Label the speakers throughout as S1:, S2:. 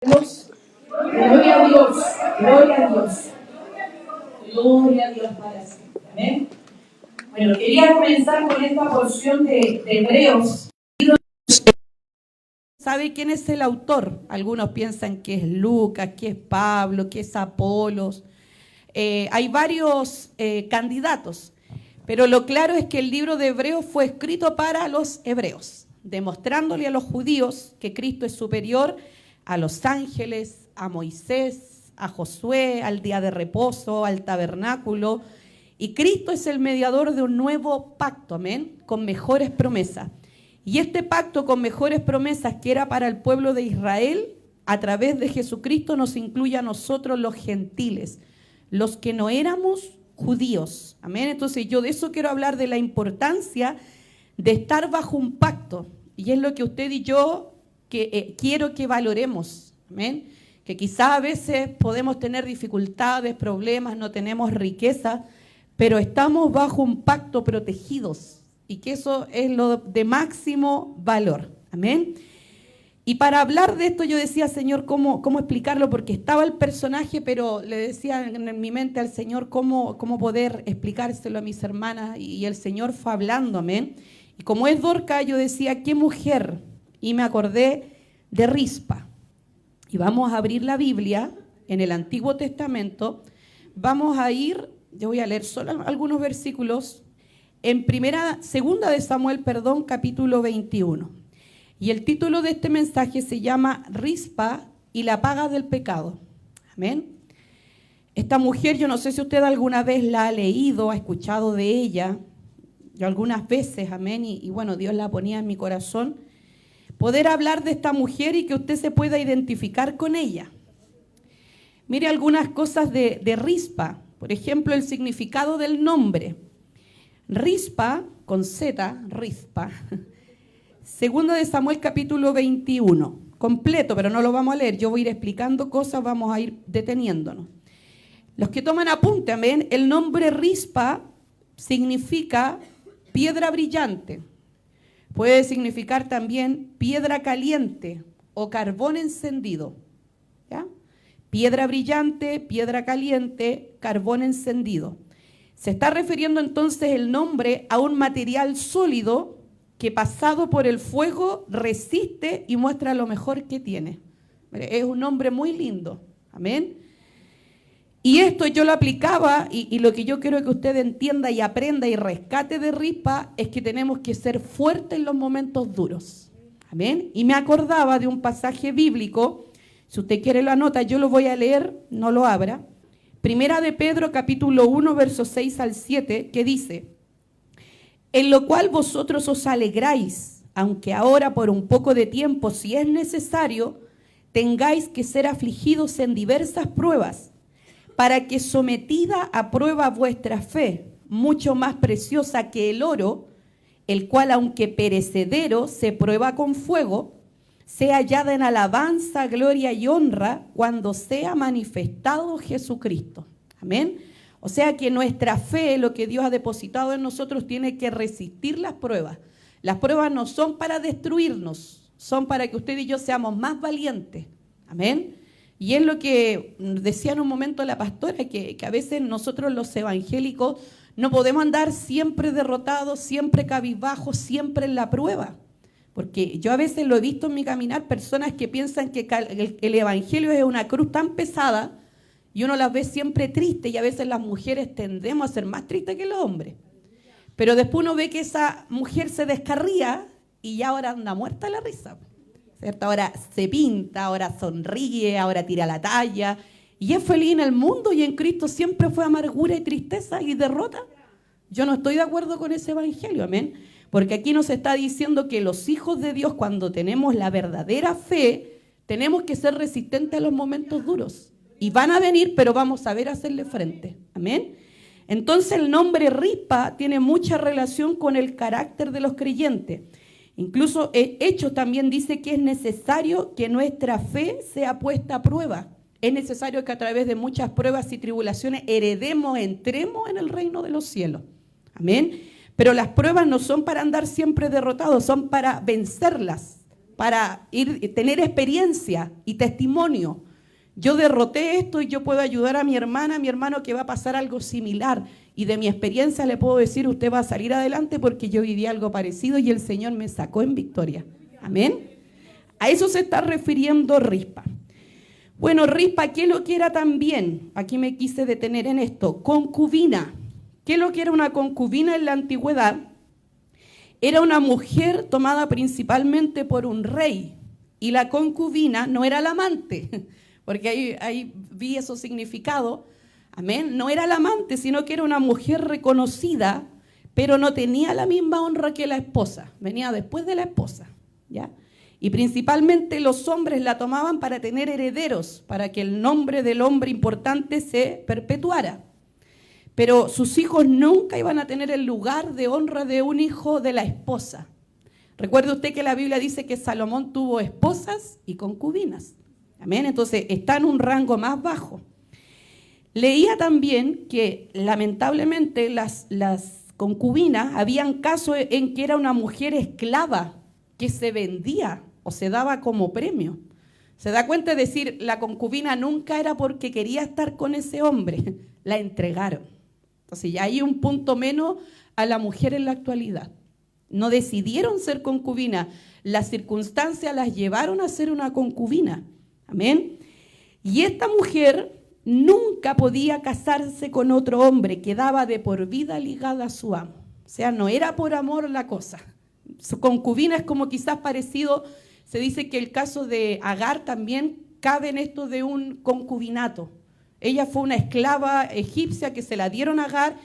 S1: Dios, gloria a Dios, gloria a Dios, gloria a Dios para siempre. Amén. Bueno, quería comenzar con esta porción de Hebreos. ¿Sabe quién es el autor? Algunos piensan que es Lucas, que es Pablo, que es Apolos. Hay varios candidatos, pero lo claro es que el libro de Hebreos fue escrito para los hebreos, demostrándole a los judíos que Cristo es superior a los ángeles, a Moisés, a Josué, al día de reposo, al tabernáculo. Y Cristo es el mediador de un nuevo pacto, amén, con mejores promesas. Y este pacto con mejores promesas que era para el pueblo de Israel, a través de Jesucristo nos incluye a nosotros los gentiles, los que no éramos judíos, amén. Entonces yo de eso quiero hablar, de la importancia de estar bajo un pacto. Y es lo que usted y yo quiero que valoremos, amén. Que quizás a veces podemos tener dificultades, problemas, no tenemos riqueza, pero estamos bajo un pacto protegidos, y que eso es lo de máximo valor, amén. Y para hablar de esto yo decía, Señor, ¿cómo explicarlo? Porque estaba el personaje, pero le decía en mi mente al Señor cómo poder explicárselo a mis hermanas, y el Señor fue hablando, amén. Y como es Dorca, yo decía, ¿qué mujer? Y me acordé de Rispa. Y vamos a abrir la Biblia en el Antiguo Testamento. Vamos a ir, yo voy a leer solo algunos versículos, en segunda de Samuel, capítulo 21. Y el título de este mensaje se llama Rispa y la paga del pecado. Amén. Esta mujer, yo no sé si usted alguna vez la ha leído, ha escuchado de ella. Yo algunas veces, amén, y bueno, Dios la ponía en mi corazón. Poder hablar de esta mujer y que usted se pueda identificar con ella. Mire algunas cosas de Rispa. Por ejemplo, el significado del nombre. Rispa, con Z, Rispa. Segunda de Samuel, capítulo 21. Completo, pero no lo vamos a leer. Yo voy a ir explicando cosas, vamos a ir deteniéndonos. Los que toman apunte, amén. El nombre Rispa significa piedra brillante. Puede significar también piedra caliente o carbón encendido. ¿Ya? Piedra brillante, piedra caliente, carbón encendido. Se está refiriendo entonces el nombre a un material sólido que pasado por el fuego resiste y muestra lo mejor que tiene. Es un nombre muy lindo. Amén. Y esto yo lo aplicaba, y lo que yo quiero que usted entienda y aprenda y rescate de Rispa es que tenemos que ser fuertes en los momentos duros. Amén. Y me acordaba de un pasaje bíblico. Si usted quiere lo anota, yo lo voy a leer, no lo abra. Primera de Pedro, capítulo 1, versos 6 al 7, que dice: en lo cual vosotros os alegráis, aunque ahora por un poco de tiempo, si es necesario, tengáis que ser afligidos en diversas pruebas, para que sometida a prueba vuestra fe, mucho más preciosa que el oro, el cual aunque perecedero se prueba con fuego, sea hallada en alabanza, gloria y honra cuando sea manifestado Jesucristo. Amén. O sea que nuestra fe, lo que Dios ha depositado en nosotros, tiene que resistir las pruebas. Las pruebas no son para destruirnos, son para que usted y yo seamos más valientes. Amén. Y es lo que decía en un momento la pastora, que a veces nosotros los evangélicos no podemos andar siempre derrotados, siempre cabizbajos, siempre en la prueba. Porque yo a veces lo he visto en mi caminar, personas que piensan que el evangelio es una cruz tan pesada y uno las ve siempre tristes, y a veces las mujeres tendemos a ser más tristes que los hombres. Pero después uno ve que esa mujer se descarría y ya ahora anda muerta de la risa, ¿cierto? Ahora se pinta, ahora sonríe, ahora tira la talla y es feliz en el mundo, y en Cristo siempre fue amargura y tristeza y derrota. Yo no estoy de acuerdo con ese evangelio, amén. Porque aquí nos está diciendo que los hijos de Dios, cuando tenemos la verdadera fe, tenemos que ser resistentes a los momentos duros. Y van a venir, pero vamos a saber hacerle frente. Amén. Entonces el nombre Rispa tiene mucha relación con el carácter de los creyentes. Incluso Hechos también dice que es necesario que nuestra fe sea puesta a prueba. Es necesario que a través de muchas pruebas y tribulaciones entremos en el reino de los cielos. Amén. Pero las pruebas no son para andar siempre derrotados, son para vencerlas, para tener experiencia y testimonio. Yo derroté esto y yo puedo ayudar a mi hermana, a mi hermano que va a pasar algo similar. Y de mi experiencia le puedo decir, usted va a salir adelante porque yo viví algo parecido y el Señor me sacó en victoria. Amén. A eso se está refiriendo Rispa. Bueno, Rispa, ¿qué es lo que era también? Aquí me quise detener en esto. Concubina. ¿Qué es lo que era una concubina en la antigüedad? Era una mujer tomada principalmente por un rey. Y la concubina no era la amante, porque ahí vi esos significados. Amén. No era la amante, sino que era una mujer reconocida, pero no tenía la misma honra que la esposa. Venía después de la esposa, ¿ya? Y principalmente los hombres la tomaban para tener herederos, para que el nombre del hombre importante se perpetuara. Pero sus hijos nunca iban a tener el lugar de honra de un hijo de la esposa. Recuerde usted que la Biblia dice que Salomón tuvo esposas y concubinas. Amén. Entonces está en un rango más bajo. Leía también que lamentablemente las concubinas, habían casos en que era una mujer esclava que se vendía o se daba como premio. ¿Se da cuenta? De decir, la concubina nunca era porque quería estar con ese hombre, la entregaron. Entonces ya hay un punto menos a la mujer en la actualidad. No decidieron ser concubina, las circunstancias las llevaron a ser una concubina. Amén. Y esta mujer nunca podía casarse con otro hombre, quedaba de por vida ligada a su amo. O sea, no era por amor la cosa. Su concubina es como quizás parecido, se dice que el caso de Agar también cabe en esto de un concubinato. Ella fue una esclava egipcia que se la dieron a Agar,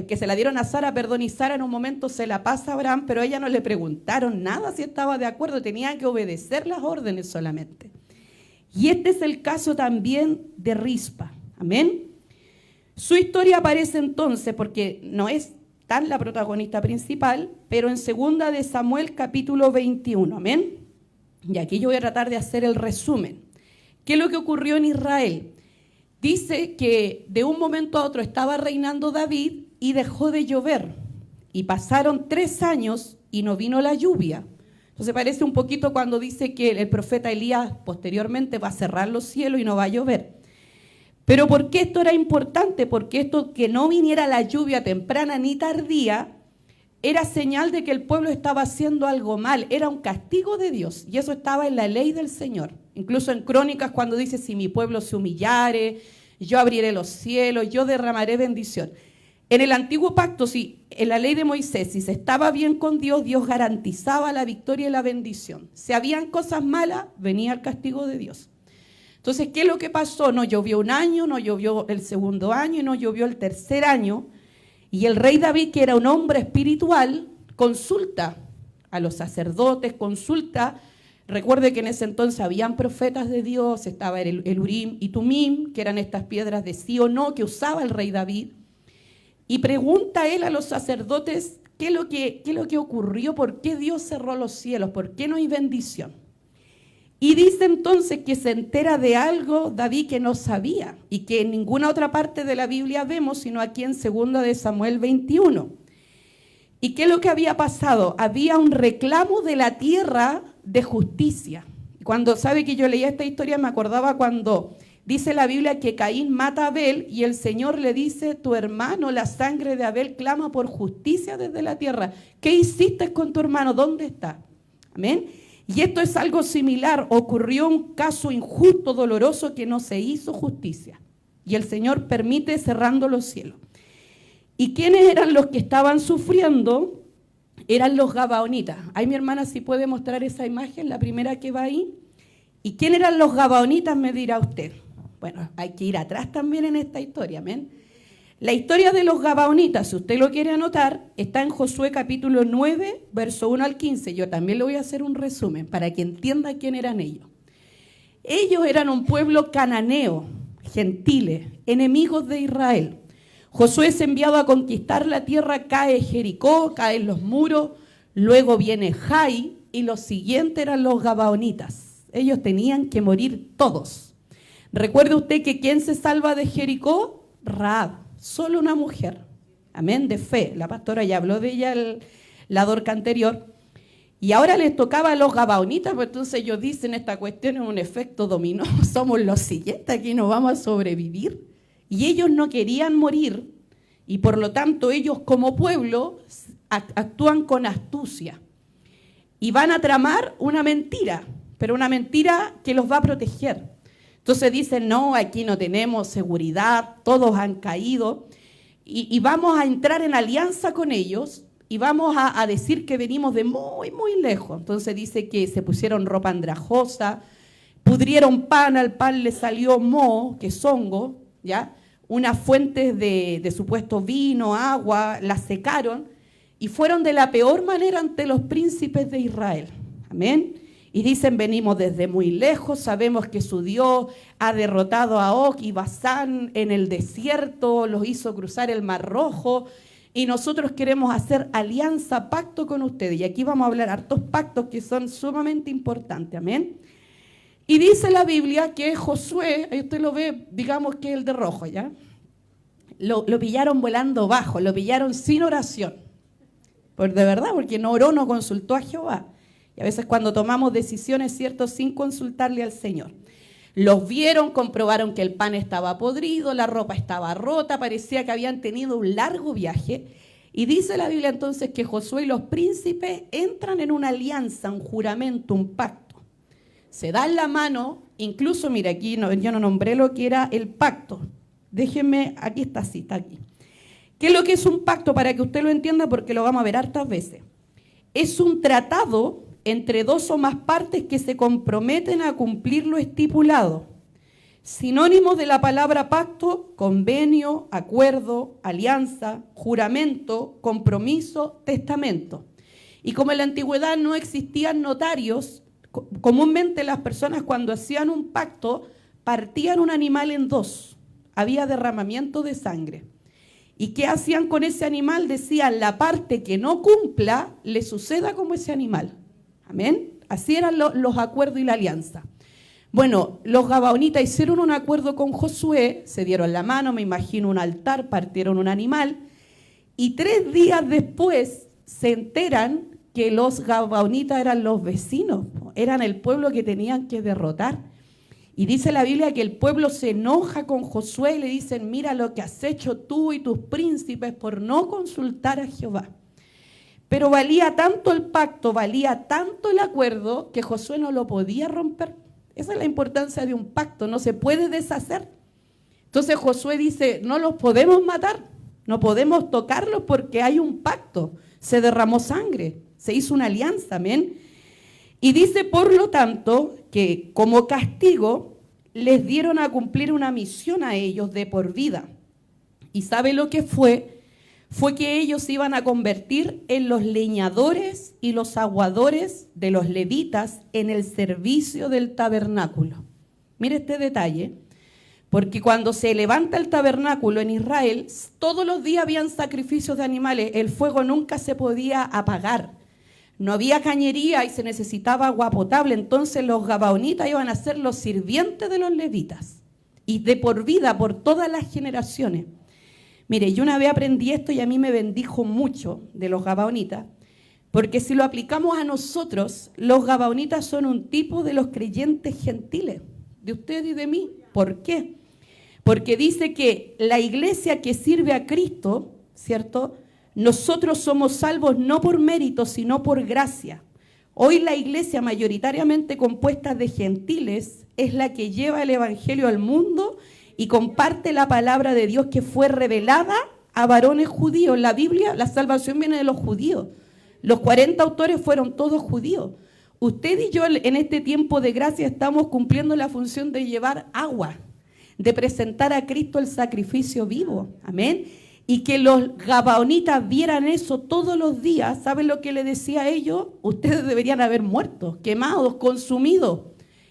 S1: que se la dieron a Sara, y Sara en un momento se la pasa a Abraham, pero a ella no le preguntaron nada si estaba de acuerdo, tenía que obedecer las órdenes solamente. Y este es el caso también de Rispa. Amén. Su historia aparece entonces, porque no es tan la protagonista principal, pero en 2 de Samuel capítulo 21. Amén. Y aquí yo voy a tratar de hacer el resumen. ¿Qué es lo que ocurrió en Israel? Dice que de un momento a otro estaba reinando David y dejó de llover. Y pasaron 3 años y no vino la lluvia. Entonces parece un poquito cuando dice que el profeta Elías posteriormente va a cerrar los cielos y no va a llover. Pero ¿por qué esto era importante? Porque esto, que no viniera la lluvia temprana ni tardía, era señal de que el pueblo estaba haciendo algo mal, era un castigo de Dios, y eso estaba en la ley del Señor. Incluso en Crónicas cuando dice, si mi pueblo se humillare, yo abriré los cielos, yo derramaré bendición. En el antiguo pacto, en la ley de Moisés, si se estaba bien con Dios, Dios garantizaba la victoria y la bendición. Si habían cosas malas, venía el castigo de Dios. Entonces, ¿qué es lo que pasó? No llovió un año, no llovió el segundo año y no llovió el tercer año. Y el rey David, que era un hombre espiritual, consulta a los sacerdotes, recuerde que en ese entonces habían profetas de Dios, estaba el Urim y Tumim, que eran estas piedras de sí o no que usaba el rey David, y pregunta a él a los sacerdotes qué es lo que ocurrió, por qué Dios cerró los cielos, por qué no hay bendición. Y dice entonces que se entera de algo David que no sabía y que en ninguna otra parte de la Biblia vemos, sino aquí en 2 de Samuel 21. ¿Y qué es lo que había pasado? Había un reclamo de la tierra de justicia. Cuando sabe que yo leía esta historia me acordaba cuando dice la Biblia que Caín mata a Abel y el Señor le dice, tu hermano, la sangre de Abel clama por justicia desde la tierra. ¿Qué hiciste con tu hermano? ¿Dónde está? Amén. Y esto es algo similar, ocurrió un caso injusto, doloroso, que no se hizo justicia. Y el Señor permite cerrando los cielos. ¿Y quiénes eran los que estaban sufriendo? Eran los gabaonitas. Ay, mi hermana, si puede mostrar esa imagen, la primera que va ahí. ¿Y quién eran los gabaonitas? Me dirá usted. Bueno, hay que ir atrás también en esta historia, amén. La historia de los gabaonitas, si usted lo quiere anotar, está en Josué capítulo 9, verso 1 al 15. Yo también le voy a hacer un resumen para que entienda quién eran ellos. Ellos eran un pueblo cananeo, gentiles, enemigos de Israel. Josué es enviado a conquistar la tierra, cae Jericó, caen los muros, luego viene Jai y los siguientes eran los gabaonitas. Ellos tenían que morir todos. Recuerde usted que ¿quién se salva de Jericó? Rahab. Solo una mujer, amén, de fe. La pastora ya habló de ella la dorca anterior. Y ahora les tocaba a los gabaonitas, pues entonces ellos dicen, esta cuestión es un efecto dominó, somos los siguientes, aquí no vamos a sobrevivir. Y ellos no querían morir, y por lo tanto ellos como pueblo actúan con astucia. Y van a tramar una mentira, pero una mentira que los va a proteger. Entonces dicen, no, aquí no tenemos seguridad, todos han caído, y vamos a entrar en alianza con ellos, y vamos a decir que venimos de muy, muy lejos. Entonces dice que se pusieron ropa andrajosa, pudrieron pan, al pan le salió moho, que es hongo, ¿ya? Unas fuentes de supuesto vino, agua, las secaron, y fueron de la peor manera ante los príncipes de Israel. Amén. Y dicen, venimos desde muy lejos, sabemos que su Dios ha derrotado a Og y Basán en el desierto, los hizo cruzar el Mar Rojo, y nosotros queremos hacer alianza, pacto con ustedes. Y aquí vamos a hablar hartos pactos que son sumamente importantes, amén. Y dice la Biblia que Josué, ahí usted lo ve, digamos que el de rojo, ¿ya? Lo pillaron volando bajo, lo pillaron sin oración. Pues de verdad, porque no oró, no consultó a Jehová. Y a veces cuando tomamos decisiones, ¿cierto?, sin consultarle al Señor. Los vieron, comprobaron que el pan estaba podrido, la ropa estaba rota, parecía que habían tenido un largo viaje. Y dice la Biblia entonces que Josué y los príncipes entran en una alianza, un juramento, un pacto. Se dan la mano, incluso, mira, aquí yo no nombré lo que era el pacto. Déjenme, aquí está, sí, está aquí. ¿Qué es lo que es un pacto? Para que usted lo entienda, porque lo vamos a ver hartas veces. Es un tratado entre dos o más partes que se comprometen a cumplir lo estipulado. Sinónimos de la palabra pacto: convenio, acuerdo, alianza, juramento, compromiso, testamento. Y como en la antigüedad no existían notarios, comúnmente las personas cuando hacían un pacto partían un animal en dos. Había derramamiento de sangre. ¿Y qué hacían con ese animal? Decían, la parte que no cumpla le suceda como ese animal. Amén. Así eran los acuerdos y la alianza. Bueno, los gabaonitas hicieron un acuerdo con Josué, se dieron la mano, me imagino un altar, partieron un animal, y 3 días después se enteran que los gabaonitas eran los vecinos, eran el pueblo que tenían que derrotar. Y dice la Biblia que el pueblo se enoja con Josué y le dicen, mira lo que has hecho tú y tus príncipes por no consultar a Jehová. Pero valía tanto el pacto, valía tanto el acuerdo, que Josué no lo podía romper. Esa es la importancia de un pacto, no se puede deshacer. Entonces Josué dice, no los podemos matar, no podemos tocarlos porque hay un pacto. Se derramó sangre, se hizo una alianza, amén. Y dice, por lo tanto, que como castigo les dieron a cumplir una misión a ellos de por vida. ¿Y sabe lo que fue? Fue que ellos se iban a convertir en los leñadores y los aguadores de los levitas en el servicio del tabernáculo. Mire este detalle, porque cuando se levanta el tabernáculo en Israel, todos los días habían sacrificios de animales, el fuego nunca se podía apagar. No había cañería y se necesitaba agua potable, entonces los gabaonitas iban a ser los sirvientes de los levitas, y de por vida, por todas las generaciones. Mire, yo una vez aprendí esto y a mí me bendijo mucho de los gabaonitas, porque si lo aplicamos a nosotros, los gabaonitas son un tipo de los creyentes gentiles, de usted y de mí. ¿Por qué? Porque dice que la iglesia que sirve a Cristo, ¿cierto?, nosotros somos salvos no por mérito, sino por gracia. Hoy la iglesia mayoritariamente compuesta de gentiles es la que lleva el evangelio al mundo y comparte la palabra de Dios que fue revelada a varones judíos. La Biblia, la salvación viene de los judíos. Los 40 autores fueron todos judíos. Usted y yo en este tiempo de gracia estamos cumpliendo la función de llevar agua, de presentar a Cristo el sacrificio vivo. Amén. Y que los gabaonitas vieran eso todos los días. ¿Saben lo que le decía a ellos? Ustedes deberían haber muerto, quemados, consumidos.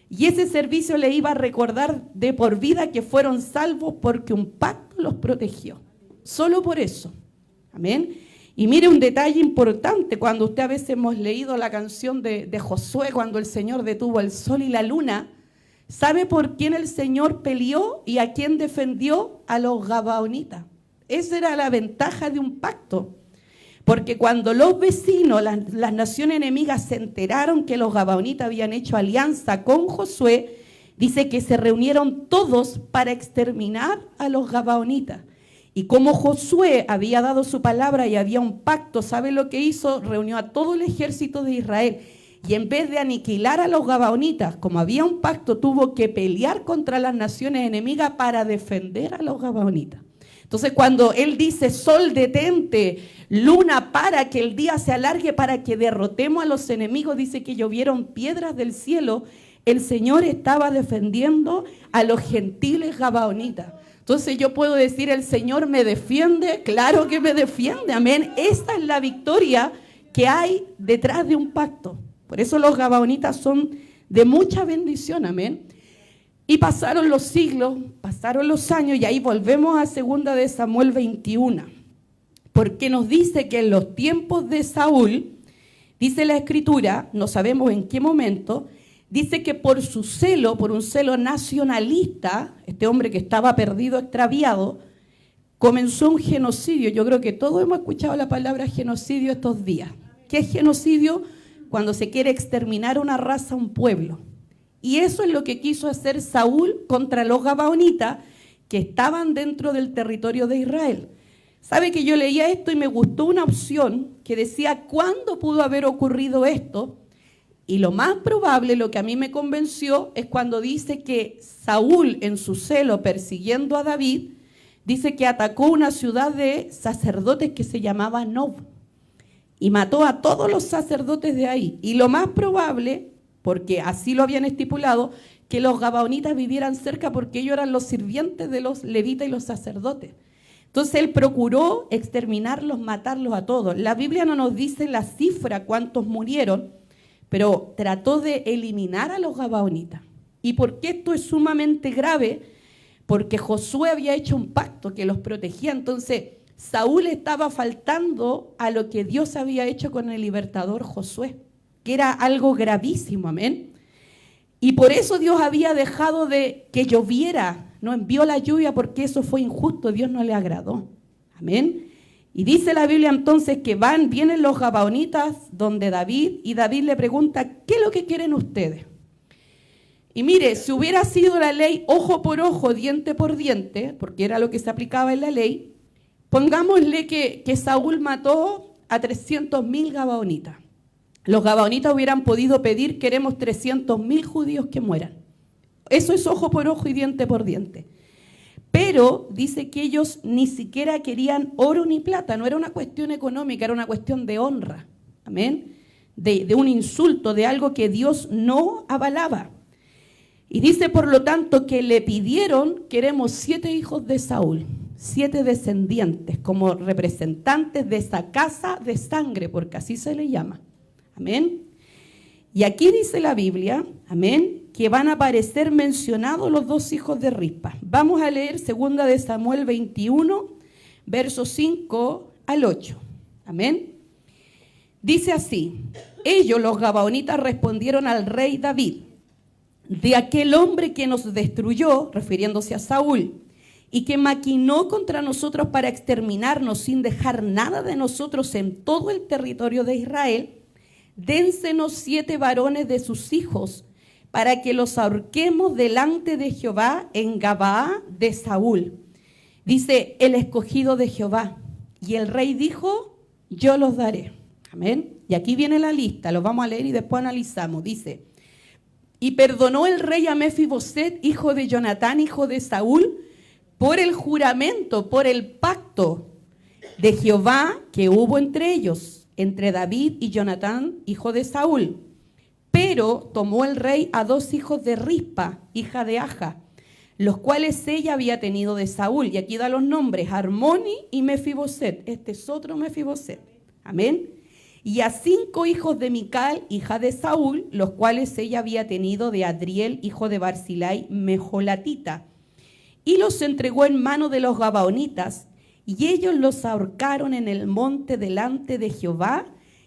S1: Y ese servicio le iba a recordar de por vida que fueron salvos porque un pacto los protegió. Solo por eso. Amén. Y mire un detalle importante, cuando usted a veces hemos leído la canción de Josué, cuando el Señor detuvo el sol y la luna, ¿sabe por quién el Señor peleó y a quién defendió? A los gabaonitas. Esa era la ventaja de un pacto. Porque cuando los vecinos, las naciones enemigas, se enteraron que los gabaonitas habían hecho alianza con Josué, dice que se reunieron todos para exterminar a los gabaonitas. Y como Josué había dado su palabra y había un pacto, ¿sabe lo que hizo? Reunió a todo el ejército de Israel. Y en vez de aniquilar a los gabaonitas, como había un pacto, tuvo que pelear contra las naciones enemigas para defender a los gabaonitas. Entonces, cuando él dice, sol detente, luna para que el día se alargue, para que derrotemos a los enemigos, dice que llovieron piedras del cielo, el Señor estaba defendiendo a los gentiles gabaonitas. Entonces yo puedo decir, el Señor me defiende, claro que me defiende, amén. Esta es la victoria que hay detrás de un pacto. Por eso los gabaonitas son de mucha bendición, amén. Y pasaron los siglos, pasaron los años, y ahí volvemos a 2 de Samuel 21. Porque nos dice que en los tiempos de Saúl, dice la Escritura, no sabemos en qué momento, dice que por su celo, por un celo nacionalista, este hombre que estaba perdido, extraviado, comenzó un genocidio. Yo creo que todos hemos escuchado la palabra genocidio estos días. ¿Qué es genocidio? Cuando se quiere exterminar una raza, un pueblo. Y eso es lo que quiso hacer Saúl contra los gabaonitas que estaban dentro del territorio de Israel. ¿Sabe que yo leía esto y me gustó una opción que decía, ¿cuándo pudo haber ocurrido esto? Y lo más probable, lo que a mí me convenció, es cuando dice que Saúl, en su celo persiguiendo a David, dice que atacó una ciudad de sacerdotes que se llamaba Nob y mató a todos los sacerdotes de ahí. Y lo más probable, porque así lo habían estipulado, que los gabaonitas vivieran cerca porque ellos eran los sirvientes de los levitas y los sacerdotes. Entonces él procuró exterminarlos, matarlos a todos. La Biblia no nos dice la cifra, cuántos murieron, pero trató de eliminar a los gabaonitas. ¿Y por qué esto es sumamente grave? Porque Josué había hecho un pacto que los protegía. Entonces Saúl estaba faltando a lo que Dios había hecho con el libertador Josué, que era algo gravísimo, amén. Y por eso Dios había dejado de que lloviera, no envió la lluvia porque eso fue injusto, Dios no le agradó, amén. Y dice la Biblia entonces que vienen los gabaonitas donde David, y David le pregunta, ¿qué es lo que quieren ustedes? Y mire, si hubiera sido la ley ojo por ojo, diente por diente, porque era lo que se aplicaba en la ley, pongámosle que Saúl mató a 300.000 gabaonitas. Los gabaonitas hubieran podido pedir, queremos 300.000 judíos que mueran. Eso es ojo por ojo y diente por diente. Pero dice que ellos ni siquiera querían oro ni plata, no era una cuestión económica, era una cuestión de honra, amén, de un insulto, de algo que Dios no avalaba. Y dice, por lo tanto, que le pidieron, queremos 7 hijos de Saúl, 7 descendientes, como representantes de esa casa de sangre, porque así se le llama, amén. Y aquí dice la Biblia, amén, que van a aparecer mencionados los 2 hijos de Rispa. Vamos a leer 2 de Samuel 21, versos 5 al 8. Amén. Dice así, ellos, los gabaonitas, respondieron al rey David, de aquel hombre que nos destruyó, refiriéndose a Saúl, y que maquinó contra nosotros para exterminarnos sin dejar nada de nosotros en todo el territorio de Israel, dénsenos 7 varones de sus hijos, para que los ahorquemos delante de Jehová en Gabaa de Saúl. Dice, el escogido de Jehová. Y el rey dijo, yo los daré. Amén. Y aquí viene la lista, lo vamos a leer y después analizamos. Dice, y perdonó el rey a Mefiboset, hijo de Jonatán, hijo de Saúl, por el juramento, por el pacto de Jehová que hubo entre ellos, entre David y Jonatán, hijo de Saúl. Pero tomó el rey a 2 hijos de Rispa, hija de Aja, los cuales ella había tenido de Saúl. Y aquí da los nombres, Armoni y Mefiboset. Este es otro Mefiboset. Amén. Y a 5 hijos de Mical, hija de Saúl, los cuales ella había tenido de Adriel, hijo de Barzilai, mejolatita. Y los entregó en mano de los gabaonitas, y ellos los ahorcaron en el monte delante de Jehová.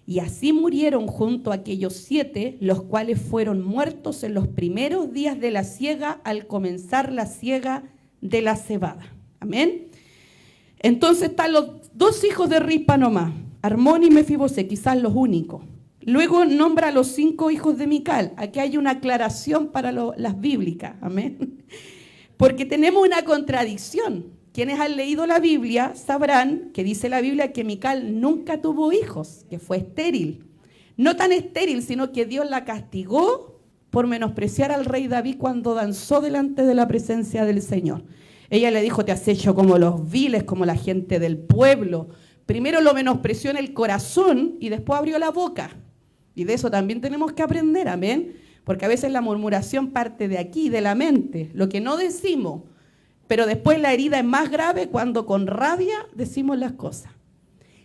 S1: Y así murieron junto a aquellos 7, los cuales fueron muertos en los primeros días de la siega, al comenzar la siega de la cebada. Amén. Entonces están los 2 hijos de Rispa nomás. Armón y Mefiboset, quizás los únicos. Luego nombra a los 5 hijos de Mical. Aquí hay una aclaración para las bíblicas, amén. Porque tenemos una contradicción. Quienes han leído la Biblia sabrán que dice la Biblia que Mical nunca tuvo hijos, que fue estéril. No tan estéril, sino que Dios la castigó por menospreciar al rey David cuando danzó delante de la presencia del Señor. Ella le dijo, te has hecho como los viles, como la gente del pueblo. Primero lo menospreció en el corazón y después abrió la boca. Y de eso también tenemos que aprender, amén. Porque a veces la murmuración parte de aquí, de la mente, lo que no decimos. Pero después la herida es más grave cuando con rabia decimos las cosas.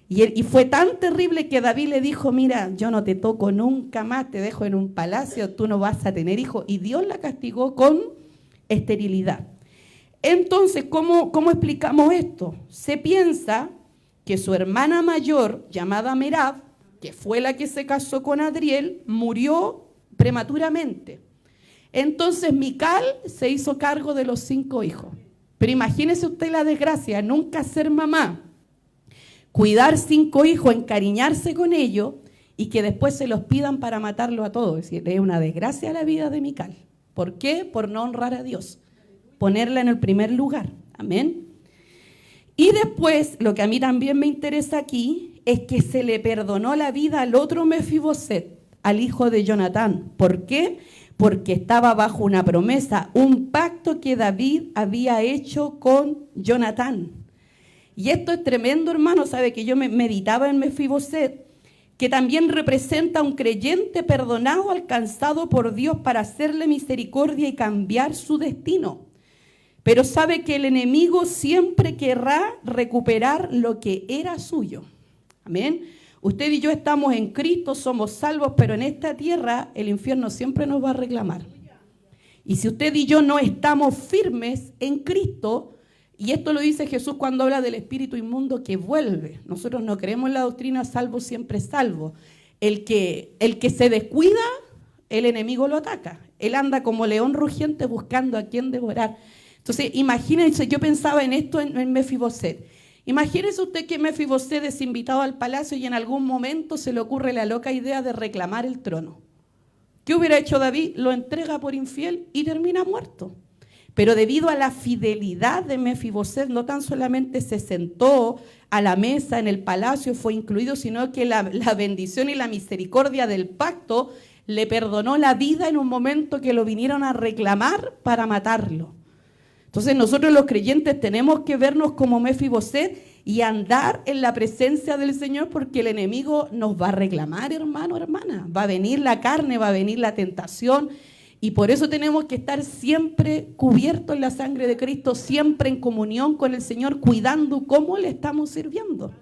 S1: Y fue tan terrible que David le dijo, mira, yo no te toco nunca más, te dejo en un palacio, tú no vas a tener hijos. Y Dios la castigó con esterilidad. Entonces, ¿cómo explicamos esto? Se piensa que su hermana mayor, llamada Merab, que fue la que se casó con Adriel, murió prematuramente. Entonces Mical se hizo cargo de los 5 hijos. Pero imagínese usted la desgracia, nunca ser mamá, cuidar 5 hijos, encariñarse con ellos y que después se los pidan para matarlo a todos. Es decir, es una desgracia la vida de Mical. ¿Por qué? Por no honrar a Dios, ponerla en el primer lugar. Amén. Y después, lo que a mí también me interesa aquí, es que se le perdonó la vida al otro Mefiboset, al hijo de Jonatán. ¿Por qué? Porque estaba bajo una promesa, un pacto que David había hecho con Jonatán. Y esto es tremendo, hermano. Sabe que yo meditaba en Mefiboset, que también representa a un creyente perdonado, alcanzado por Dios para hacerle misericordia y cambiar su destino. Pero sabe que el enemigo siempre querrá recuperar lo que era suyo. Amén. Usted y yo estamos en Cristo, somos salvos, pero en esta tierra el infierno siempre nos va a reclamar. Y si usted y yo no estamos firmes en Cristo, y esto lo dice Jesús cuando habla del espíritu inmundo que vuelve. Nosotros no creemos en la doctrina salvo siempre salvo. El que se descuida, el enemigo lo ataca. Él anda como león rugiente buscando a quien devorar. Entonces, imagínense, yo pensaba en esto en Mefiboset. Imagínese usted que Mefiboset es invitado al palacio y en algún momento se le ocurre la loca idea de reclamar el trono. ¿Qué hubiera hecho David? Lo entrega por infiel y termina muerto. Pero debido a la fidelidad de Mefiboset, no tan solamente se sentó a la mesa en el palacio, fue incluido, sino que la bendición y la misericordia del pacto le perdonó la vida en un momento que lo vinieron a reclamar para matarlo. Entonces nosotros los creyentes tenemos que vernos como Mefiboset y andar en la presencia del Señor, porque el enemigo nos va a reclamar, hermano, hermana. Va a venir la carne, va a venir la tentación, y por eso tenemos que estar siempre cubiertos en la sangre de Cristo, siempre en comunión con el Señor, cuidando cómo le estamos sirviendo.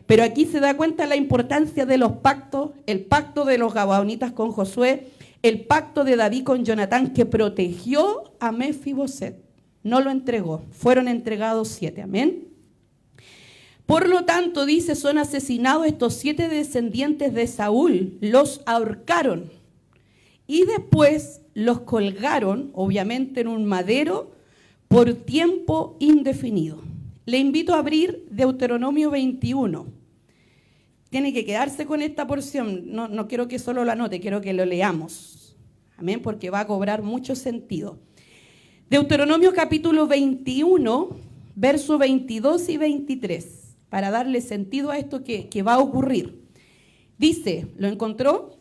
S1: Pero aquí se da cuenta la importancia de los pactos, el pacto de los gabaonitas con Josué, el pacto de David con Jonatán, que protegió a Mefiboset. No lo entregó, fueron entregados 7, amén. Por lo tanto, dice, son asesinados estos 7 descendientes de Saúl, los ahorcaron y después los colgaron, obviamente en un madero, por tiempo indefinido. Le invito a abrir Deuteronomio 21. Tiene que quedarse con esta porción, no quiero que solo la anote, quiero que lo leamos, amén, porque va a cobrar mucho sentido. Deuteronomio capítulo 21, versos 22 y 23, para darle sentido a esto que va a ocurrir. Dice, ¿lo encontró?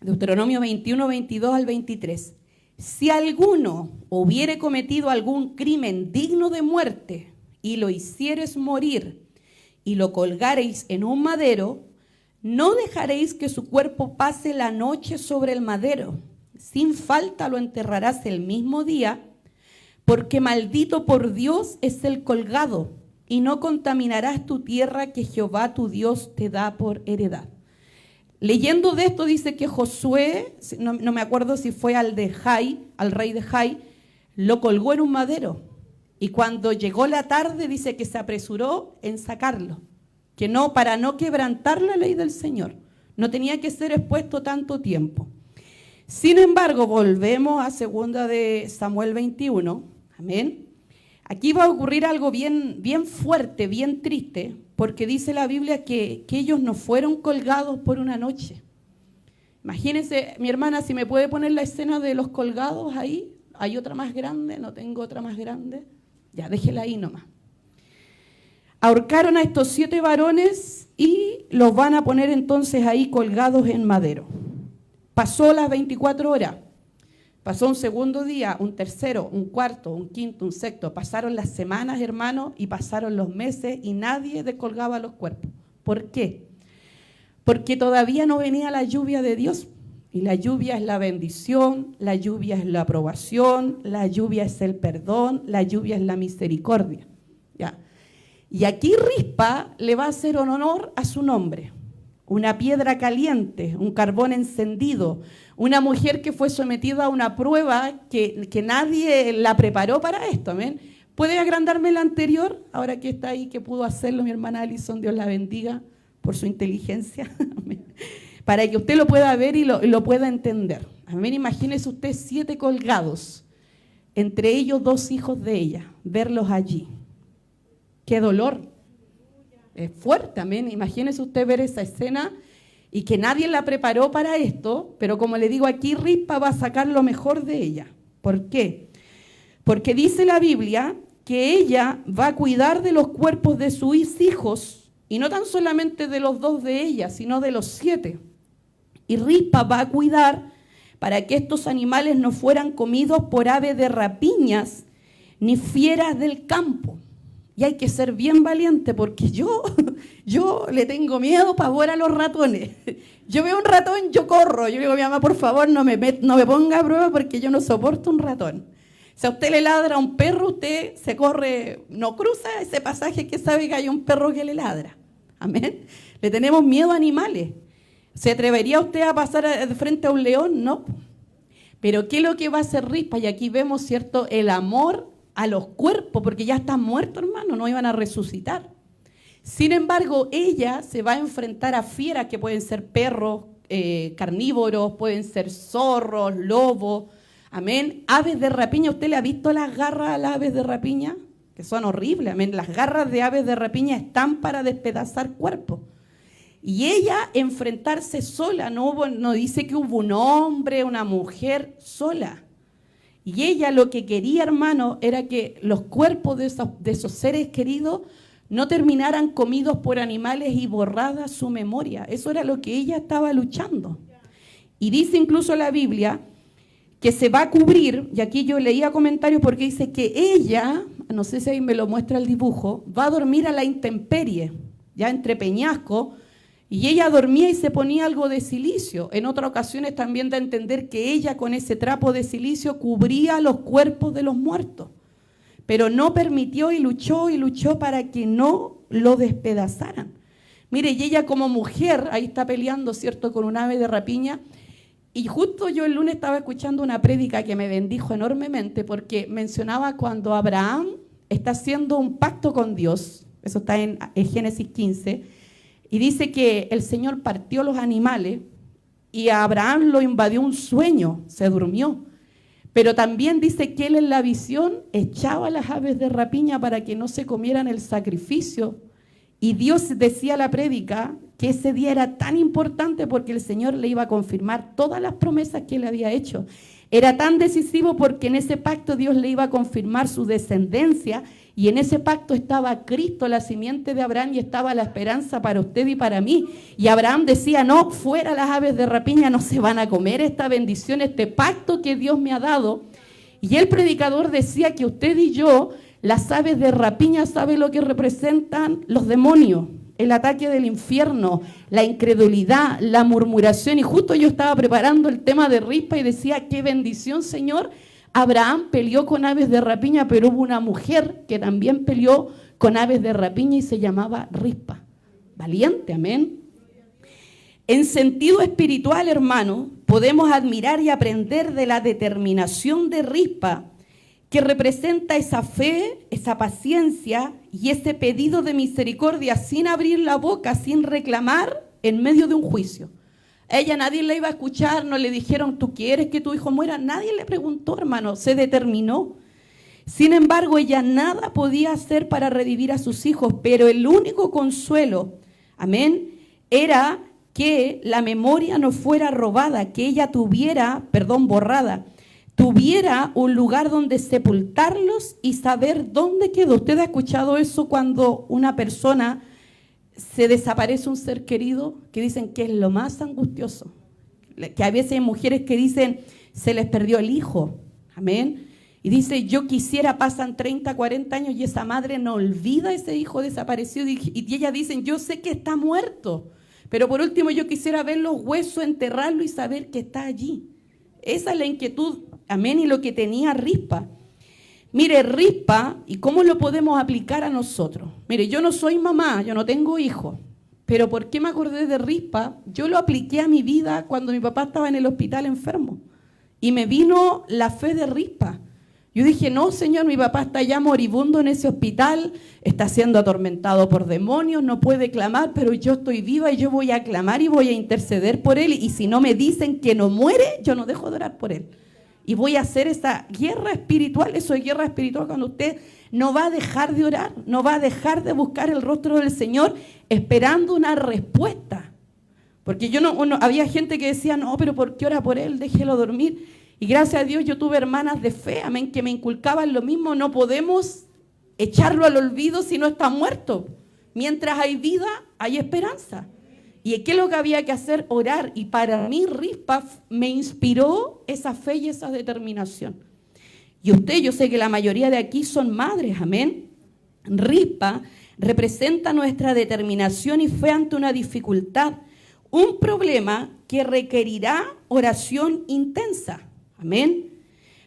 S1: Deuteronomio 21, 22 al 23. Si alguno hubiere cometido algún crimen digno de muerte y lo hicieres morir y lo colgareis en un madero, no dejaréis que su cuerpo pase la noche sobre el madero. Sin falta lo enterrarás el mismo día, porque maldito por Dios es el colgado, y no contaminarás tu tierra que Jehová tu Dios te da por heredad. Leyendo de esto dice que Josué, no me acuerdo si fue al rey de Jai, lo colgó en un madero. Y cuando llegó la tarde dice que se apresuró en sacarlo, que no, para no quebrantar la ley del Señor. No tenía que ser expuesto tanto tiempo. Sin embargo, volvemos a 2 de Samuel 21, amén. Aquí va a ocurrir algo bien, bien fuerte, bien triste, porque dice la Biblia que ellos no fueron colgados por una noche. Imagínense, mi hermana, si me puede poner la escena de los colgados ahí. ¿Hay otra más grande? No tengo otra más grande. Ya, déjela ahí nomás. Ahorcaron a estos 7 varones y los van a poner entonces ahí colgados en madero. Pasó las 24 horas. Pasó un segundo día, un tercero, un cuarto, un quinto, un sexto. Pasaron las semanas, hermanos, y pasaron los meses y nadie descolgaba los cuerpos. ¿Por qué? Porque todavía no venía la lluvia de Dios. Y la lluvia es la bendición, la lluvia es la aprobación, la lluvia es el perdón, la lluvia es la misericordia. ¿Ya? Y aquí Rispa le va a hacer honor a su nombre. Una piedra caliente, un carbón encendido, una mujer que fue sometida a una prueba que nadie la preparó para esto. ¿Amén? ¿Puede agrandarme la anterior? Ahora que está ahí, que pudo hacerlo mi hermana Alison, Dios la bendiga por su inteligencia. Amén. Para que usted lo pueda ver y lo pueda entender. Amén. Imagínese usted 7 colgados, entre ellos 2 hijos de ella, verlos allí. ¡Qué dolor! Es fuerte, amén. Imagínese usted ver esa escena y que nadie la preparó para esto, pero como le digo aquí, Rispa va a sacar lo mejor de ella. ¿Por qué? Porque dice la Biblia que ella va a cuidar de los cuerpos de sus hijos, y no tan solamente de los 2 de ella, sino de los 7. Y Rispa va a cuidar para que estos animales no fueran comidos por aves de rapiñas ni fieras del campo. Y hay que ser bien valiente porque yo le tengo miedo, pavor a los ratones. Yo veo un ratón, yo corro. Yo digo a mi mamá, por favor, no me ponga a prueba porque yo no soporto un ratón. Si a usted le ladra a un perro, usted se corre, no cruza ese pasaje que sabe que hay un perro que le ladra. Amén. Le tenemos miedo a animales. ¿Se atrevería usted a pasar de frente a un león? No. Pero ¿qué es lo que va a hacer Rispa? Y aquí vemos, ¿cierto?, el amor a los cuerpos, porque ya están muertos, hermano, no iban a resucitar. Sin embargo, ella se va a enfrentar a fieras que pueden ser perros, carnívoros, pueden ser zorros, lobos, amén. Aves de rapiña, ¿usted le ha visto las garras a las aves de rapiña? Que son horribles, amén. Las garras de aves de rapiña están para despedazar cuerpos. Y ella enfrentarse sola, no dice que hubo un hombre, una mujer sola. Y ella lo que quería, hermano, era que los cuerpos de esos seres queridos no terminaran comidos por animales y borrada su memoria. Eso era lo que ella estaba luchando. Y dice incluso la Biblia que se va a cubrir, y aquí yo leía comentarios porque dice que ella, no sé si ahí me lo muestra el dibujo, va a dormir a la intemperie, ya entre peñascos. Y ella dormía y se ponía algo de silicio. En otras ocasiones también da a entender que ella con ese trapo de silicio cubría los cuerpos de los muertos. Pero no permitió y luchó para que no lo despedazaran. Mire, y ella como mujer, ahí está peleando, ¿cierto?, con un ave de rapiña. Y justo yo el lunes estaba escuchando una prédica que me bendijo enormemente porque mencionaba cuando Abraham está haciendo un pacto con Dios. Eso está en Génesis 15. Y dice que el Señor partió los animales y a Abraham lo invadió un sueño, se durmió. Pero también dice que él en la visión echaba las aves de rapiña para que no se comieran el sacrificio. Y Dios decía la prédica que ese día era tan importante porque el Señor le iba a confirmar todas las promesas que él había hecho. Era tan decisivo porque en ese pacto Dios le iba a confirmar su descendencia. Y en ese pacto estaba Cristo, la simiente de Abraham, y estaba la esperanza para usted y para mí. Y Abraham decía, no, fuera las aves de rapiña, no se van a comer esta bendición, este pacto que Dios me ha dado. Y el predicador decía que usted y yo, las aves de rapiña, ¿sabe lo que representan? Los demonios, el ataque del infierno, la incredulidad, la murmuración. Y justo yo estaba preparando el tema de Rispa y decía, qué bendición, Señor. Abraham peleó con aves de rapiña, pero hubo una mujer que también peleó con aves de rapiña y se llamaba Rispa. Valiente, amén. En sentido espiritual, hermano, podemos admirar y aprender de la determinación de Rispa, que representa esa fe, esa paciencia y ese pedido de misericordia sin abrir la boca, sin reclamar en medio de un juicio. A ella nadie le iba a escuchar, no le dijeron, ¿tú quieres que tu hijo muera? Nadie le preguntó, hermano, se determinó. Sin embargo, ella nada podía hacer para redimir a sus hijos, pero el único consuelo, amén, era que la memoria no fuera robada, que ella borrada, tuviera un lugar donde sepultarlos y saber dónde quedó. ¿Usted ha escuchado eso cuando una persona se desaparece un ser querido? Que dicen que es lo más angustioso. Que a veces hay mujeres que dicen, se les perdió el hijo, amén. Y dice, yo quisiera, pasan 30, 40 años y esa madre no olvida ese hijo desaparecido. Y ellas dicen, yo sé que está muerto, pero por último yo quisiera ver los huesos, enterrarlo y saber que está allí. Esa es la inquietud, amén, y lo que tenía Rispa. Mire, Rispa, ¿y cómo lo podemos aplicar a nosotros? Mire, yo no soy mamá, yo no tengo hijos, pero ¿por qué me acordé de Rispa? Yo lo apliqué a mi vida cuando mi papá estaba en el hospital enfermo. Y me vino la fe de Rispa. Yo dije, no, Señor, mi papá está ya moribundo en ese hospital, está siendo atormentado por demonios, no puede clamar, pero yo estoy viva y yo voy a clamar y voy a interceder por él. Y si no me dicen que no muere, yo no dejo de orar por él. Y voy a hacer esa guerra espiritual. Eso es guerra espiritual cuando usted no va a dejar de orar, no va a dejar de buscar el rostro del Señor esperando una respuesta. Porque había gente que decía, no, pero ¿por qué ora por él? Déjelo dormir. Y gracias a Dios yo tuve hermanas de fe, amén, que me inculcaban lo mismo. No podemos echarlo al olvido si no está muerto. Mientras hay vida, hay esperanza. ¿Y qué es lo que había que hacer? Orar. Y para mí Rispa me inspiró esa fe y esa determinación. Y yo sé que la mayoría de aquí son madres, amén. Rispa representa nuestra determinación y fe ante una dificultad, un problema que requerirá oración intensa. Amén.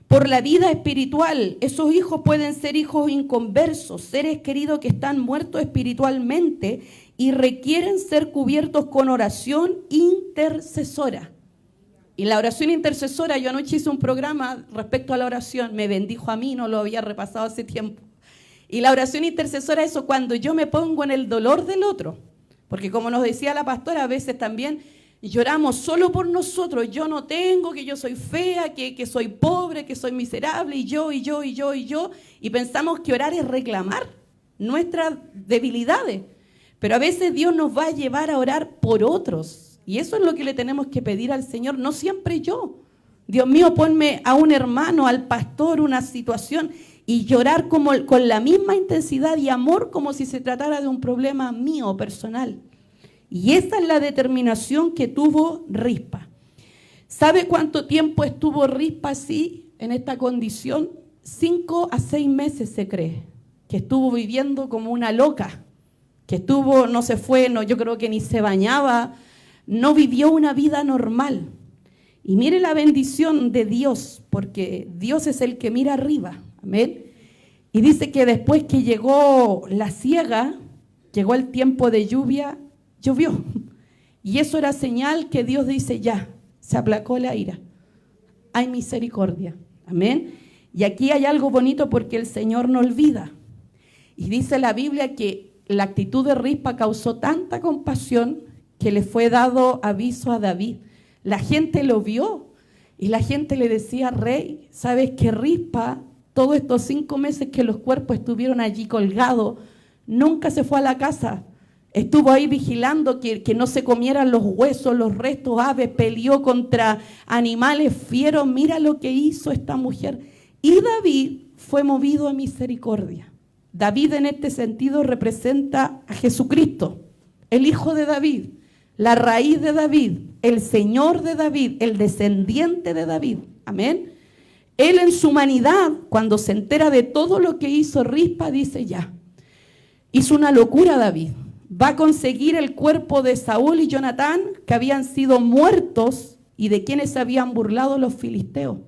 S1: Por la vida espiritual, esos hijos pueden ser hijos inconversos, seres queridos que están muertos espiritualmente y requieren ser cubiertos con oración intercesora. Y la oración intercesora, yo anoche hice un programa respecto a la oración, me bendijo a mí, no lo había repasado hace tiempo. Y la oración intercesora es eso, cuando yo me pongo en el dolor del otro. Porque como nos decía la pastora, a veces también lloramos solo por nosotros. Yo no tengo, que yo soy fea, que soy pobre, que soy miserable, y yo. Y pensamos que orar es reclamar nuestras debilidades. Pero a veces Dios nos va a llevar a orar por otros. Y eso es lo que le tenemos que pedir al Señor, no siempre yo. Dios mío, ponme a un hermano, al pastor, una situación, y llorar con la misma intensidad y amor como si se tratara de un problema mío, personal. Y esa es la determinación que tuvo Rispa. ¿Sabe cuánto tiempo estuvo Rispa así, en esta condición? 5 a 6 meses se cree, que estuvo viviendo como una loca, que no se fue, yo creo que ni se bañaba, no vivió una vida normal. Y mire la bendición de Dios, porque Dios es el que mira arriba, amén. Y dice que después que llegó la siega, llegó el tiempo de lluvia, llovió. Y eso era señal que Dios dice, ya, se aplacó la ira. Hay misericordia, amén. Y aquí hay algo bonito porque el Señor no olvida. Y dice la Biblia que la actitud de Rispa causó tanta compasión que le fue dado aviso a David. La gente lo vio y la gente le decía, rey, ¿sabes que Rispa, todos estos 5 meses que los cuerpos estuvieron allí colgados, nunca se fue a la casa? Estuvo ahí vigilando que no se comieran los huesos, los restos, aves, peleó contra animales fieros. Mira lo que hizo esta mujer. Y David fue movido a misericordia. David en este sentido representa a Jesucristo, el hijo de David, la raíz de David, el Señor de David, el descendiente de David. Amén. Él en su humanidad, cuando se entera de todo lo que hizo Rispa, dice ya, hizo una locura David. Va a conseguir el cuerpo de Saúl y Jonatán, que habían sido muertos y de quienes se habían burlado los filisteos.